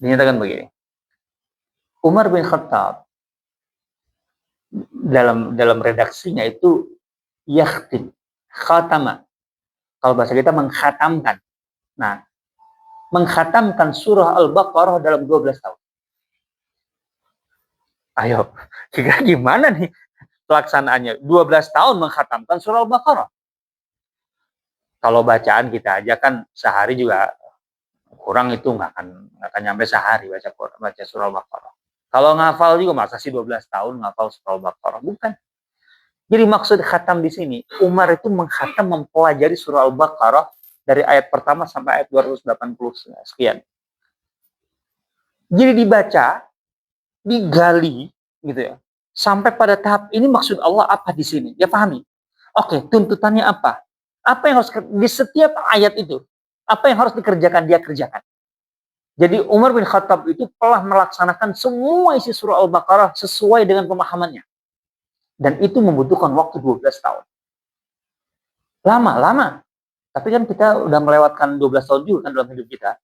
Dinyatakan begini. Umar bin Khattab dalam redaksinya itu yakhtim, khatama. Kalau bahasa kita mengkhatamkan. Nah, mengkhatamkan surah Al-Baqarah dalam 12 tahun. Ayo, kira gimana nih pelaksanaannya? 12 tahun mengkhatamkan surah Al-Baqarah. Kalau bacaan kita aja kan sehari juga kurang, itu nggak akan nyampe sehari baca surah Al-Baqarah. Kalau ngafal juga masa sih 12 tahun ngafal surah Al-Baqarah? Bukan. Jadi maksud khatam di sini, Umar itu mengkhatam, mempelajari surah Al-Baqarah dari ayat pertama sampai ayat 280 sekian. Jadi dibaca, digali, gitu ya. Sampai pada tahap ini maksud Allah apa di sini? Dia pahami. Oke, tuntutannya apa? Apa yang harus di setiap ayat itu? Apa yang harus dikerjakan? Dia kerjakan. Jadi Umar bin Khattab itu telah melaksanakan semua isi surah Al-Baqarah sesuai dengan pemahamannya. Dan itu membutuhkan waktu 12 tahun. Lama. Tapi kan kita udah melewatkan 12 tahun juga kan dalam hidup kita.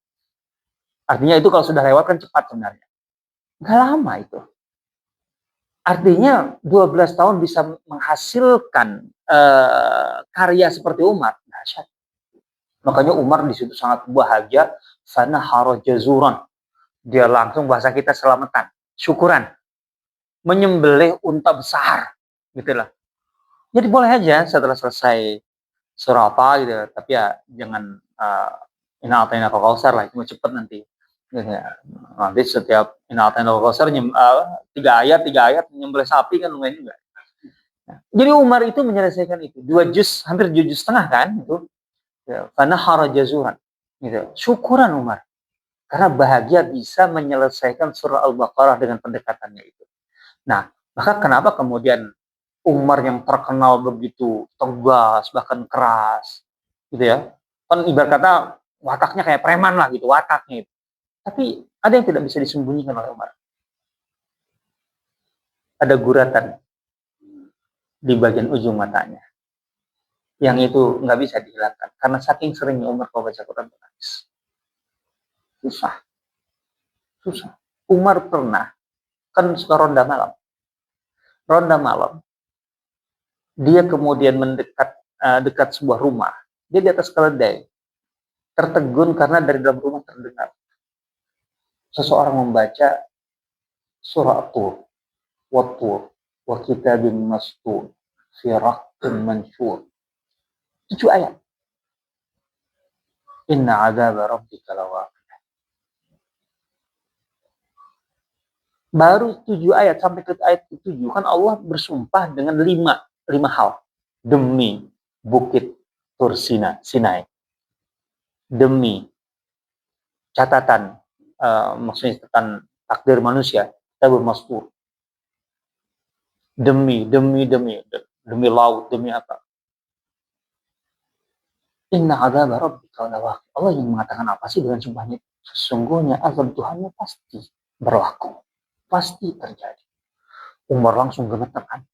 Artinya itu kalau sudah lewat kan cepat sebenarnya. Nggak lama itu. Artinya 12 tahun bisa menghasilkan karya seperti Umar. Dahsyat. Makanya Umar di situ sangat bahagia. Sana harajazuran. Dia langsung bahasa kita selamatan. Syukuran. Menyembelih unta besar. Gitulah. Jadi boleh aja setelah selesai surah apa gitu. Tapi ya jangan Inna A'tainaka Kautsar lah. Itu cepet nanti. Nanti setiap Inna A'tainaka Kautsar 3 ayat menyembelih sapi kan lumayan juga. Jadi Umar itu menyelesaikan itu 2 juz, hampir 2 juz setengah kan itu. Karena harajazuran gitu. Syukuran Umar karena bahagia bisa menyelesaikan surah Al-Baqarah dengan pendekatannya itu. Nah, maka kenapa kemudian Umar yang terkenal begitu tegas bahkan keras gitu ya, Kan ibarat kata wataknya kayak preman lah gitu, wataknya itu. Tapi ada yang tidak bisa disembunyikan oleh Umar. Ada guratan di bagian ujung matanya. Yang itu nggak bisa dihilangkan. Karena saking seringnya Umar kalau baca Quran menangis. Susah. Umar pernah, kan suka ronda malam. Dia kemudian dekat sebuah rumah. Dia di atas keledai. Tertegun karena dari dalam rumah terdengar seseorang membaca surah At-Tur, Wat-Tur, wa kitabim mastur, fi raqqin mansyur. 7 ayat. Inna azaba rabbika lawaqi'. Baru 7 ayat sampai ke ayat ke-7 kan Allah bersumpah dengan 5 hal. Demi bukit Tur Sinai. Demi catatan maksudnya catatan takdir manusia, kitabul mastur. Demi laut, demi apa? Inna azab rabbika lawaqi'. Allah yang mengatakan apa sih dengan sumpahnya? Sesungguhnya azab Tuhanmu pasti berlaku. Pasti terjadi. Umar langsung gemeter kan.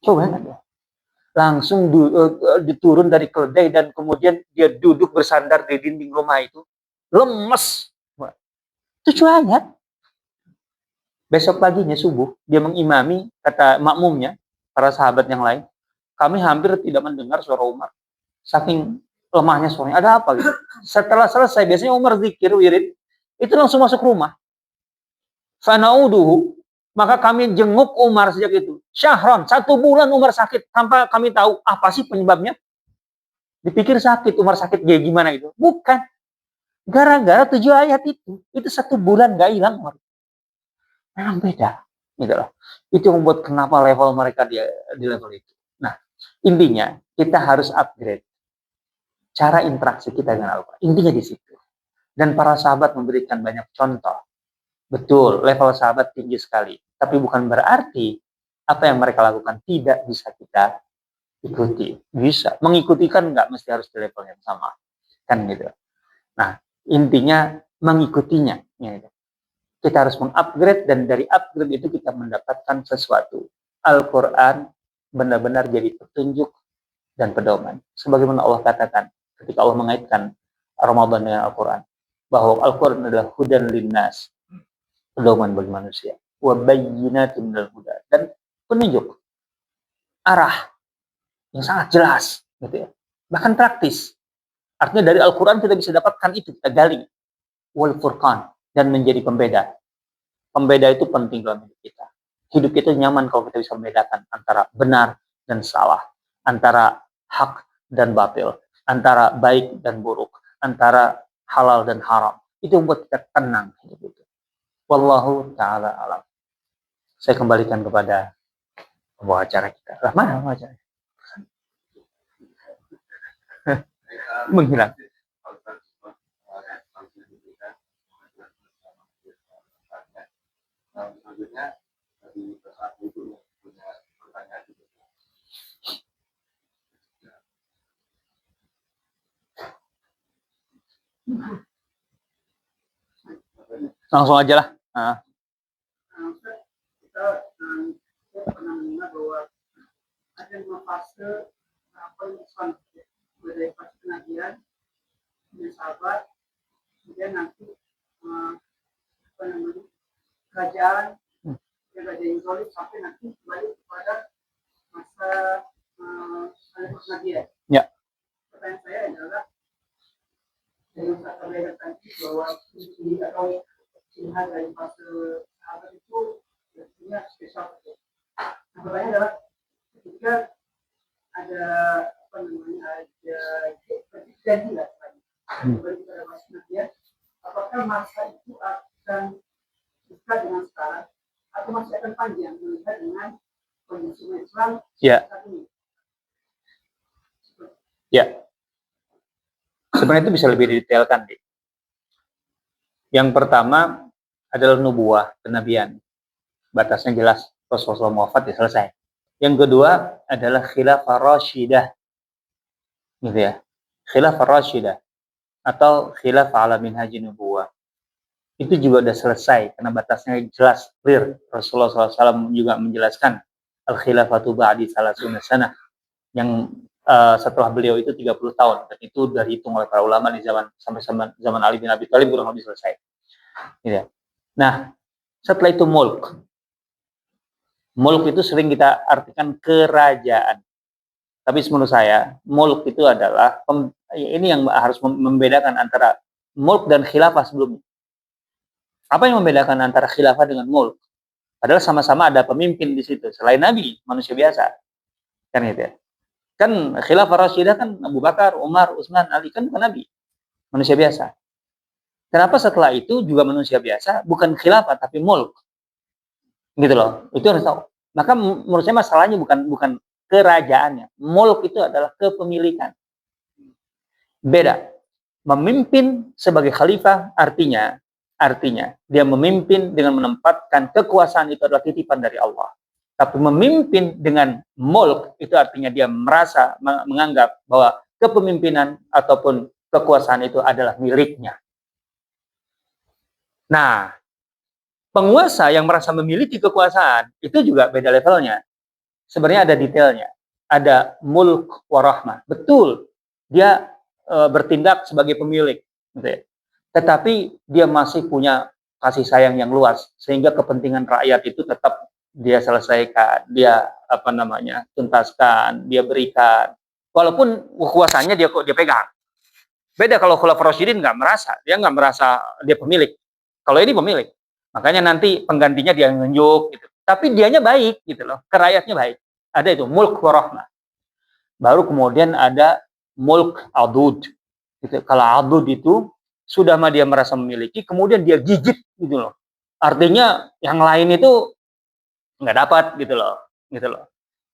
Coba ingat ya. Langsung diturun dari keledai dan kemudian dia duduk bersandar di dinding rumah itu. Lemes. 7 ayat. Besok paginya subuh, dia mengimami, kata makmumnya, para sahabat yang lain, kami hampir tidak mendengar suara Umar. Saking lemahnya suaranya. Ada apa gitu? Setelah selesai, biasanya Umar zikir, wirid, itu langsung masuk rumah. Fanauduhu, maka kami jenguk Umar sejak itu. Syahron, 1 bulan Umar sakit, tanpa kami tahu apa sih penyebabnya. Dipikir sakit, Umar sakit kayak gimana gitu. Bukan. Gara-gara 7 ayat itu 1 bulan gak hilang Umar. Memang beda. Gitu loh. Itu yang membuat kenapa level mereka di level itu. Nah, intinya kita harus upgrade cara interaksi kita dengan Al-Quran. Intinya di situ. Dan para sahabat memberikan banyak contoh. Betul, level sahabat tinggi sekali. Tapi bukan berarti apa yang mereka lakukan tidak bisa kita ikuti. Bisa. Mengikuti kan nggak mesti harus di level yang sama. Kan gitu. Nah, intinya mengikutinya. Gitu. Kita harus mengupgrade dan dari upgrade itu kita mendapatkan sesuatu. Al-Quran benar-benar jadi petunjuk dan pedoman. Sebagaimana Allah katakan ketika Allah mengaitkan Ramadan dengan Al-Quran. Bahwa Al-Quran adalah hudan linnas. Pedoman bagi manusia. Wa bayyinatin minal huda. Dan penunjuk arah yang sangat jelas. Gitu ya. Bahkan praktis. Artinya dari Al-Quran kita bisa dapatkan itu. Kita gali. Wal Furqan. Dan menjadi pembeda. Pembeda itu penting dalam hidup kita. Hidup kita nyaman kalau kita bisa membedakan antara benar dan salah. Antara hak dan batil. Antara baik dan buruk. Antara halal dan haram. Itu membuat kita tenang. Hidup itu. Wallahu ta'ala alam. Saya kembalikan kepada pembawa acara kita. Lah mana pembawa acara? Menghilang. Langsung aja lah. Kita pernah mendengar bahwa ada 5 fase penyusuan dari fase pengajian, sahabat, kemudian nanti kerajaan yang solid sampai nanti kembali kepada masa pengajian. Ya. Pertanyaan saya adalah yang saya sampaikan tadi bahwa kunci atau ciri dari fase sahabat itu biasanya spesial. Nah, pertanyaan adalah ketika ada janji lah kembali kepada masa pengajian, apakah masa itu akan dekat dengan sekarang atau masih akan panjang melihat dengan kondisi Islam saat ini? Ya. Sebenarnya itu bisa lebih didetailkan. Yang pertama adalah nubuah, kenabian. Batasnya jelas. Rasulullah wafat ya selesai. Yang kedua adalah khilafah rasyidah. Gitu ya. khilafah rasyidah atau khilafah ala minhajin nubuwah. Itu juga sudah selesai karena batasnya jelas, clear. Rasulullah SAW juga menjelaskan al-khilafatu ba'di salasuna sanah, yang setelah beliau itu 30 tahun, dan itu dari hitung oleh para ulama di sampai zaman Ali bin Abi Thalib kurang lebih selesai. Gitu. Nah, setelah itu mulk. Mulk itu sering kita artikan kerajaan. Tapi menurut saya, mulk itu adalah ini yang harus membedakan antara mulk dan khilafah sebelumnya. Apa yang membedakan antara khilafah dengan mulk? Padahal sama-sama ada pemimpin di situ. Selain Nabi, manusia biasa. Kan gitu ya. Kan khilafah rasyidah kan Abu Bakar, Umar, Utsman, Ali, kan bukan Nabi. Manusia biasa. Kenapa setelah itu juga manusia biasa, bukan khilafah tapi mulk? Gitu loh. Itu harus tahu. Maka menurut saya masalahnya bukan kerajaannya. Mulk itu adalah kepemilikan. Beda. Memimpin sebagai khalifah artinya dia memimpin dengan menempatkan kekuasaan itu adalah titipan dari Allah. Tapi memimpin dengan mulk itu artinya dia merasa menganggap bahwa kepemimpinan ataupun kekuasaan itu adalah miliknya. Nah, penguasa yang merasa memiliki kekuasaan itu juga beda levelnya. Sebenarnya ada detailnya. Ada mulk warahmah. Betul, dia bertindak sebagai pemilik. Gitu ya. Tetapi dia masih punya kasih sayang yang luas. Sehingga kepentingan rakyat itu tetap dia selesaikan. Dia tuntaskan, dia berikan. Walaupun kekuasaannya dia pegang. Beda kalau Khulafaur Rasyidin nggak merasa dia pemilik. Kalau ini pemilik. Makanya nanti penggantinya dia nunjuk gitu. Tapi dianya baik gitu loh. Ke rakyatnya baik. Ada itu mulk warahmah. Baru kemudian ada mulk adud. Gitu. Kalau adud itu sudah dia merasa memiliki, kemudian dia gigit gitu loh. Artinya yang lain itu nggak dapat gitu loh.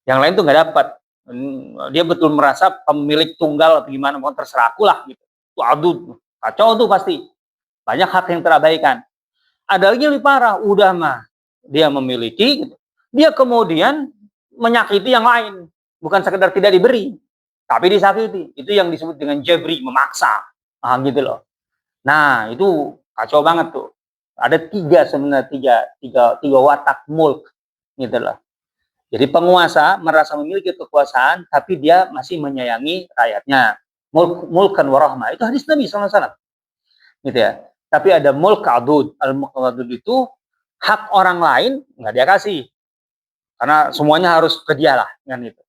Yang lain tuh nggak dapat. Dia betul merasa pemilik tunggal atau gimana, mau terserah aku lah gitu. Itu adud. Kacau tuh pasti. Banyak hak yang terabaikan. Ada lagi yang lebih parah, udah mah dia memiliki, gitu. Dia kemudian menyakiti yang lain, bukan sekedar tidak diberi, tapi disakiti. Itu yang disebut dengan jabri, memaksa, gitu loh. Nah itu kacau banget tuh. Ada tiga watak mulk, gitu loh. Jadi penguasa merasa memiliki kekuasaan, tapi dia masih menyayangi rakyatnya. Mulkan warahmah, itu hadis Nabi SAW, gitu ya. Tapi ada mulk adud. Al-mulk adud itu hak orang lain nggak dia kasih, karena semuanya harus ke dia lah, kan gitu.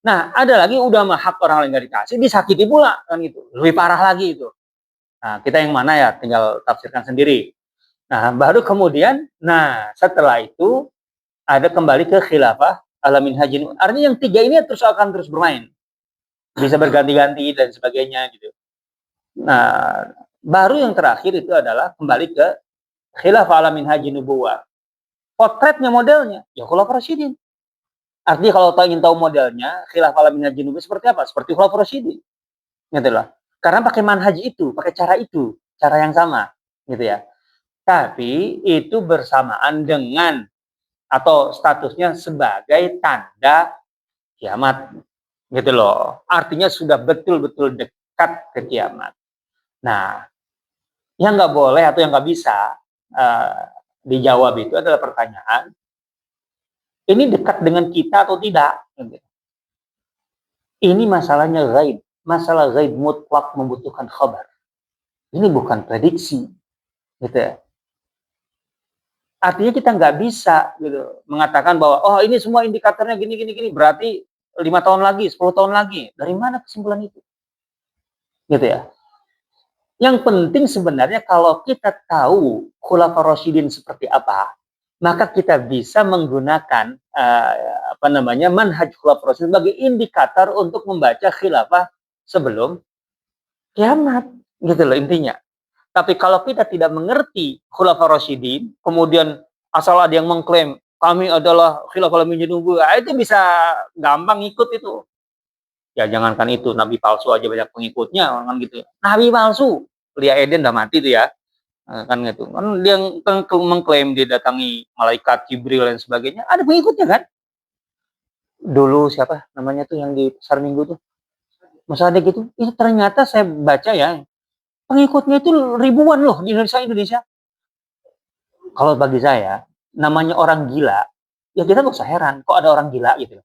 Nah, ada lagi udah mah hak orang lain nggak dikasih, disakiti pula, kan gitu. Lebih parah lagi itu. Nah, kita yang mana ya? Tinggal tafsirkan sendiri. Nah, baru kemudian, setelah itu ada kembali ke khilafah ala minhajin. Artinya yang tiga ini akan terus bermain, bisa berganti-ganti dan sebagainya gitu. Nah, baru yang terakhir itu adalah kembali ke khilafah ala minhajin nubuwah. Potretnya, modelnya, ya Khulafaur Rasyidin. Artinya kalau ingin tahu modelnya, khilafah ala minhajin nubuwah seperti apa? Seperti Khulafaur Rasyidin. Gitu loh. Karena pakai manhaj itu, pakai cara yang sama, gitu ya. Tapi itu bersamaan dengan atau statusnya sebagai tanda kiamat, gitu loh. Artinya sudah betul-betul dekat ke kiamat. Nah, yang nggak boleh atau yang nggak bisa dijawab itu adalah pertanyaan, ini dekat dengan kita atau tidak? Ini masalahnya ghaib. Masalah ghaib mutlak membutuhkan khabar. Ini bukan prediksi, gitu ya. Artinya kita nggak bisa gitu mengatakan bahwa ini semua indikatornya gini, berarti 5 tahun lagi, 10 tahun lagi. Dari mana kesimpulan itu? Gitu ya. Yang penting sebenarnya kalau kita tahu Khulafaur Rasyidin seperti apa, maka kita bisa menggunakan manhaj Khulafaur Rasyidin sebagai indikator untuk membaca khilafah sebelum kiamat, gitu loh intinya. Tapi kalau kita tidak mengerti Khulafaur Rasyidin, kemudian asal ada yang mengklaim kami adalah khilafah minhajin nubuwah, itu bisa gampang ikut itu. Ya jangankan itu, nabi palsu aja banyak pengikutnya, kan gitu. Nabi palsu, Lia Eden udah mati tuh ya, kan gitu. Kan dia mengklaim didatangi malaikat Jibril dan sebagainya, ada pengikutnya kan? Dulu siapa namanya tuh yang di Pasar Minggu tuh? Mossadegh itu ternyata saya baca ya, pengikutnya itu ribuan loh di Indonesia. Kalau bagi saya, namanya orang gila, ya kita nggak usah heran kok ada orang gila gitu.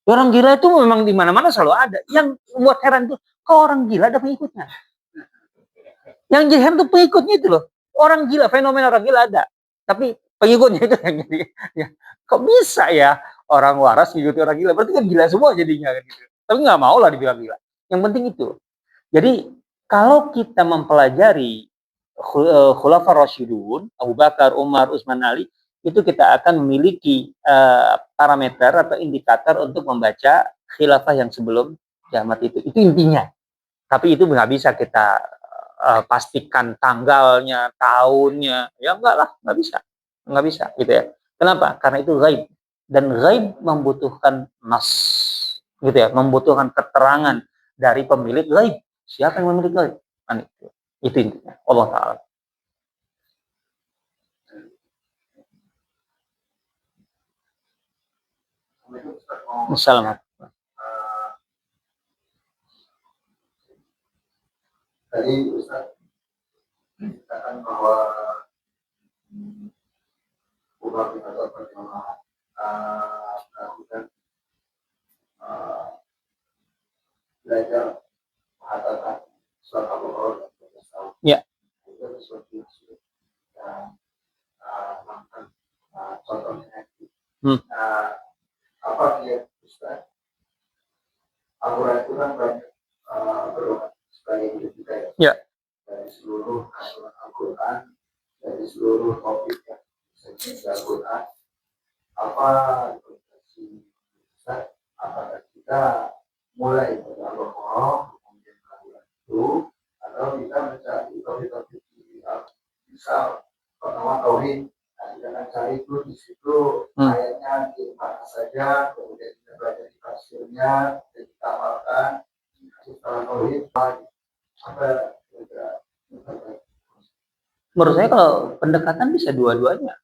Orang gila itu memang di mana-mana selalu ada. Yang buat heran itu, kok orang gila ada pengikutnya. Yang jadi heran itu pengikutnya itu loh. Orang gila, fenomena orang gila ada. Tapi pengikutnya itu yang jadi, ya, kok bisa ya orang waras ngikuti orang gila? Berarti kan gila semua jadinya kan gitu. Tapi nggak mau lah dibilang gila. Yang penting itu. Jadi kalau kita mempelajari Khulafaur Rasyidun, Abu Bakar, Umar, Utsman, Ali, itu kita akan memiliki parameter atau indikator untuk membaca khilafah yang sebelum kiamat itu. Itu intinya. Tapi itu nggak bisa kita pastikan tanggalnya, tahunnya. Ya enggak lah, nggak bisa. Nggak bisa gitu ya. Kenapa? Karena itu ghaib. Dan ghaib membutuhkan nas. Gitu ya, membutuhkan keterangan dari pemilik ghaib. Siapa yang memiliki ghaib? Itu intinya. Allah Ta'ala. Assalamualaikum. Tadi Ustaz katakan bahwa Umar bin Khattab pernah melakukan belajar menghatakan surat Al-Qur'an. Ya. Itu sesuatu yang sulit dan melakukan contohnya. Apa dia Ustaz? Al-Qur'an itu kan banyak berulang sebagai juga ya. Dari seluruh Al-Quran, dari seluruh topik yang bisa Al-Quran, apa rekomendasi Ustaz? Apakah kita mulai dari Allah, kemudian melakukan itu, atau kita mencari topik-topik misal pertama tauhid, nah kita akan cari itu di situ ayatnya di mana saja, kemudian kita belajar di tafsirnya, kita amalkan, setelah tauhid, apa menurut saya kalau pendekatan bisa dua-duanya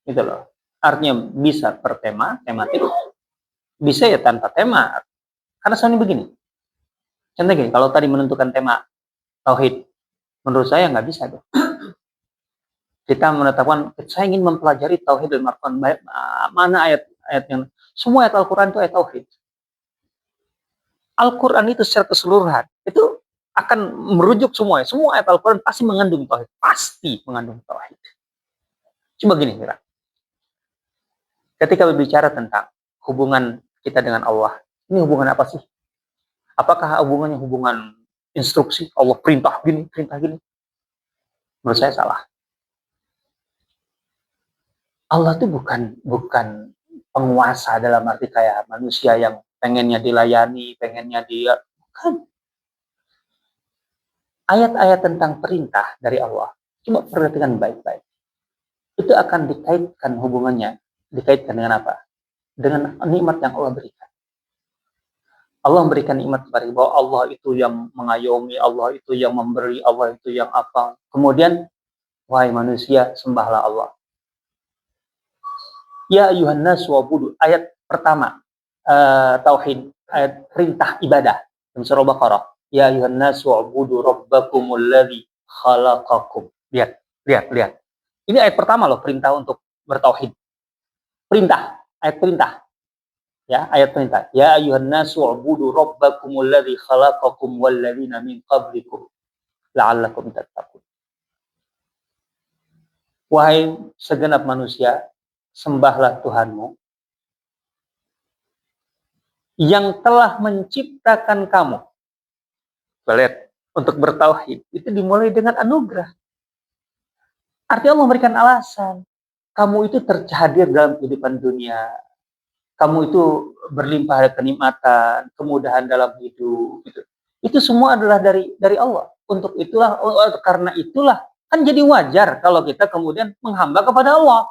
gitu loh. Artinya bisa per tema, tematik, bisa ya tanpa tema. Karena soalnya begini, contoh gini, kalau tadi menentukan tema tauhid, menurut saya nggak bisa dong. Kita menetapkan, saya ingin mempelajari tauhid dan Al-Quran, mana ayat-ayat yang semua ayat Al-Quran itu ayat tauhid. Al-Quran itu secara keseluruhan itu akan merujuk semua ayat Al-Quran pasti mengandung tauhid, pasti mengandung tauhid. Coba gini kira, ketika berbicara tentang hubungan kita dengan Allah, ini hubungan apa sih? Apakah hubungannya hubungan instruksi, Allah perintah gini? Menurut saya salah. Allah itu bukan penguasa dalam arti kayak manusia yang pengennya dilayani, pengennya dia, bukan. Ayat-ayat tentang perintah dari Allah, coba perhatikan baik-baik. Itu akan dikaitkan hubungannya, dikaitkan dengan apa? Dengan nikmat yang Allah berikan. Allah memberikan nikmat kepada bahwa Allah itu yang mengayomi, Allah itu yang memberi, Allah itu yang apa. Kemudian, wahai manusia, sembahlah Allah. Ya ayuhan nas wa'budu, ayat pertama, tauhid, ayat perintah ibadah, dalam surah Baqarah. Ya ayuhan nas wa'budu rabbakumul ladzi khalaqakum. Lihat. Ini ayat pertama loh, perintah untuk bertauhid. Perintah, ayat perintah. Ya, ayat perintah. Ya ayuhan nas wa'budu rabbakumul ladzi khalaqakum wal ladzina min qablikum la'allakum tattaqun. Wahai segenap manusia, sembahlah Tuhanmu yang telah menciptakan kamu. Lihat, untuk bertauhid itu dimulai dengan anugerah. Artinya Allah memberikan alasan. Kamu itu terhadir dalam kehidupan dunia. Kamu itu berlimpah kenikmatan, kemudahan dalam hidup. Itu semua adalah dari Allah. Untuk itulah, karena itulah, kan jadi wajar kalau kita kemudian menghamba kepada Allah.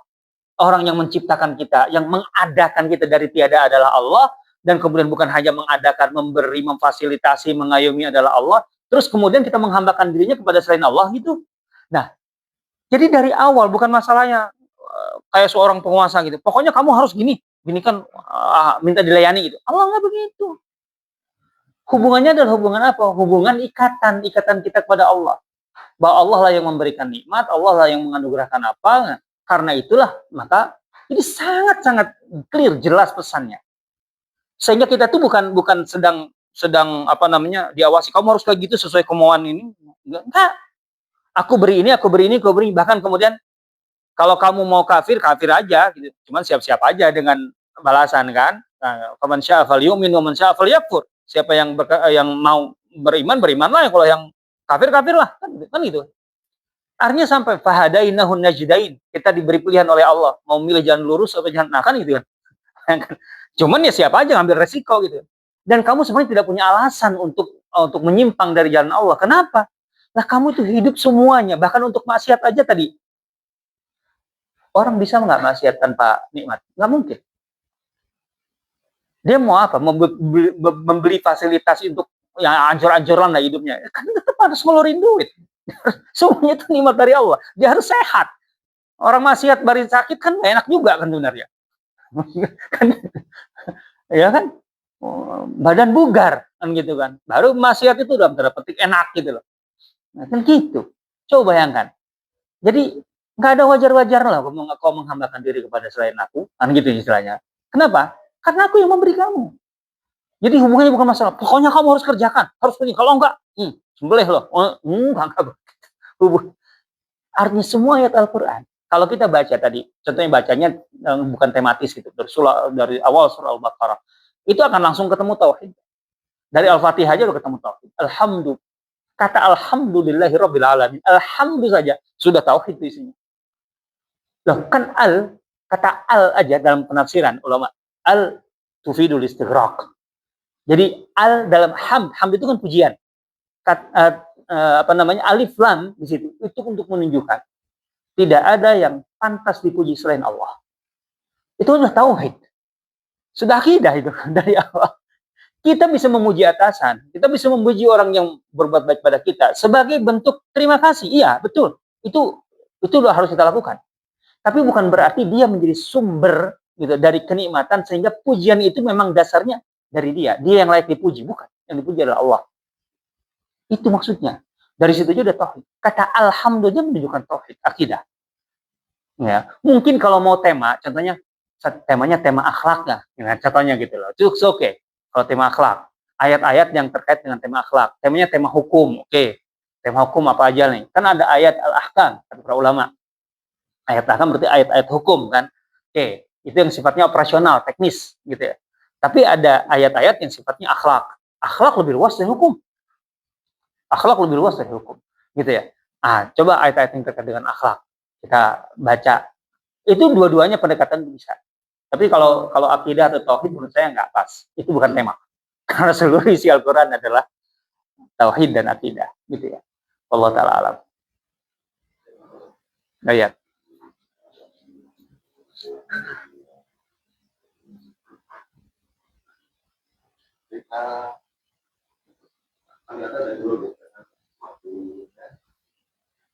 Orang yang menciptakan kita, yang mengadakan kita dari tiada adalah Allah, dan kemudian bukan hanya mengadakan, memberi, memfasilitasi, mengayomi adalah Allah, terus kemudian kita menghambakan dirinya kepada selain Allah gitu. Nah, jadi dari awal bukan masalahnya kayak seorang penguasa gitu. Pokoknya kamu harus gini kan minta dilayani gitu. Allah nggak begitu. Hubungannya adalah hubungan apa? Hubungan ikatan kita kepada Allah. Bahwa Allah lah yang memberikan nikmat, Allah lah yang menganugerahkan apa. Karena itulah, maka ini sangat-sangat clear, jelas pesannya. Sehingga kita tuh bukan sedang diawasi. Kamu harus kayak gitu sesuai kemauan ini. Enggak. Aku beri ini. Bahkan kemudian kalau kamu mau kafir aja. Gitu. Cuman siap-siap aja dengan balasan kan. Faman syaa falyu'min wa man syaa falyakfur. Siapa yang mau berimanlah. Kalau yang kafir lah. Kan gitu. Artinya sampai fahadainahun najdain. Kita diberi pilihan oleh Allah. Mau milih jalan lurus atau jalan kan gitu kan. Cuman ya siapa aja ngambil resiko gitu. Dan kamu sebenarnya tidak punya alasan untuk menyimpang dari jalan Allah. Kenapa? Lah kamu itu hidup semuanya. Bahkan untuk maksiat aja tadi. Orang bisa nggak maksiat tanpa nikmat? Nggak mungkin. Dia mau apa? Membeli fasilitas untuk yang ancur-ancuran lah hidupnya. Kan tetap harus ngeluarin duit. Semuanya itu nikmat dari Allah. Dia harus sehat. Orang maksiat baru sakit kan gak enak juga kan sebenarnya. Ya kan? Badan bugar kan gitu kan. Baru maksiat itu dalam tanda petik enak gitu loh. Nah, kan gitu. Coba bayangkan. Jadi nggak ada wajar-wajar lah kau menghambakan diri kepada selain aku. Kan gitu istilahnya. Kenapa? Karena aku yang memberi kamu. Jadi hubungannya bukan masalah. Pokoknya kamu harus kerjakan. Harus pergi. Kalau enggak, sembelih loh. Enggak. Artinya semua ayat Al-Quran. Kalau kita baca tadi, contohnya bacanya bukan tematis gitu. Dari awal surah Al-Baqarah. Itu akan langsung ketemu tauhid. Dari Al-Fatihah aja udah ketemu tauhid. Kata alhamdulillahirabbil alamin. Alhamdulillah saja sudah tauhid di sini. Loh, kan kata al aja dalam penafsiran ulama. Al tufidul istighraq. Jadi al dalam hamd itu kan pujian. Alif lam di situ itu untuk menunjukkan tidak ada yang pantas dipuji selain Allah. Itu sudah tauhid. Sudah akidah itu dari awal. Kita bisa memuji atasan, kita bisa memuji orang yang berbuat baik pada kita sebagai bentuk terima kasih. Iya, betul. Itu harus kita lakukan. Tapi bukan berarti dia menjadi sumber gitu dari kenikmatan sehingga pujian itu memang dasarnya dari dia. Dia yang layak dipuji, bukan. Yang dipuji adalah Allah. Itu maksudnya. Dari situ aja udah tauhid. Kata alhamdulillah menunjukkan tauhid, akidah. Ya, mungkin kalau mau tema, contohnya temanya tema akhlak ya, contohnya gitu loh. Itu oke. Kalau tema akhlak, ayat-ayat yang terkait dengan tema akhlak, temanya tema hukum, oke. Tema hukum apa aja nih? Kan ada ayat al-ahkam kata para ulama. Ayat ahkam berarti ayat-ayat hukum kan. Oke, itu yang sifatnya operasional, teknis gitu ya. Tapi ada ayat-ayat yang sifatnya akhlak. Akhlak lebih luas dari hukum. Akhlak lebih luas dari hukum, gitu ya. Coba ayat-ayat yang terkait dengan akhlak kita baca. Itu dua-duanya pendekatan bisa. Tapi kalau akidah atau tauhid menurut saya nggak pas. Itu bukan tema. Karena seluruh isi Al-Quran adalah tauhid dan akidah, gitu ya. Allah Ta'ala alam. Ayat.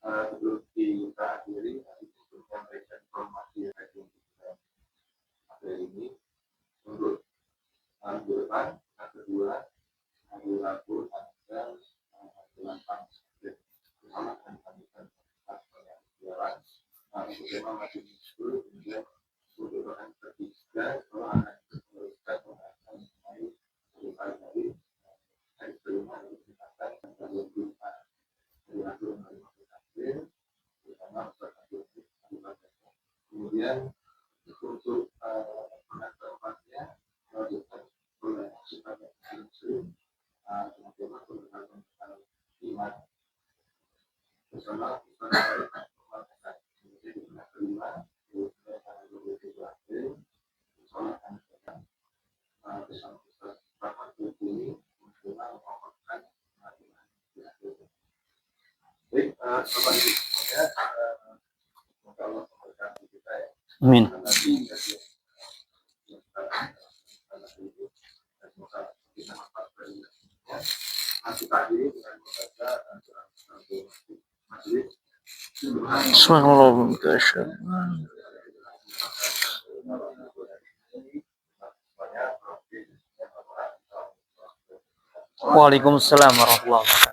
Sebelum kita akhiri, menyampaikan informasi ini untuk minggu depan, yang kedua, hari Rabu, tanggal 8 bersama dengan jalan, untuk tema masih muncul, kemudian untuk bahan ketiga, kalau akan meneruskan pembahasan mengenai hari kelima, hari kesempatan, tanggal 25 hari Rabu, kemudian untuk keempatnya melanjutkan sifatnya muslim teman-teman menggunakan iman bersama kemudian yang kelima tanggal 27 April bersama bersama ini mencoba mengokohkan baik, Bapak Ibu semuanya, semoga Allah memberkati kita ya. Amin. Waalaikumsalam warahmatullahi wabarakatuh.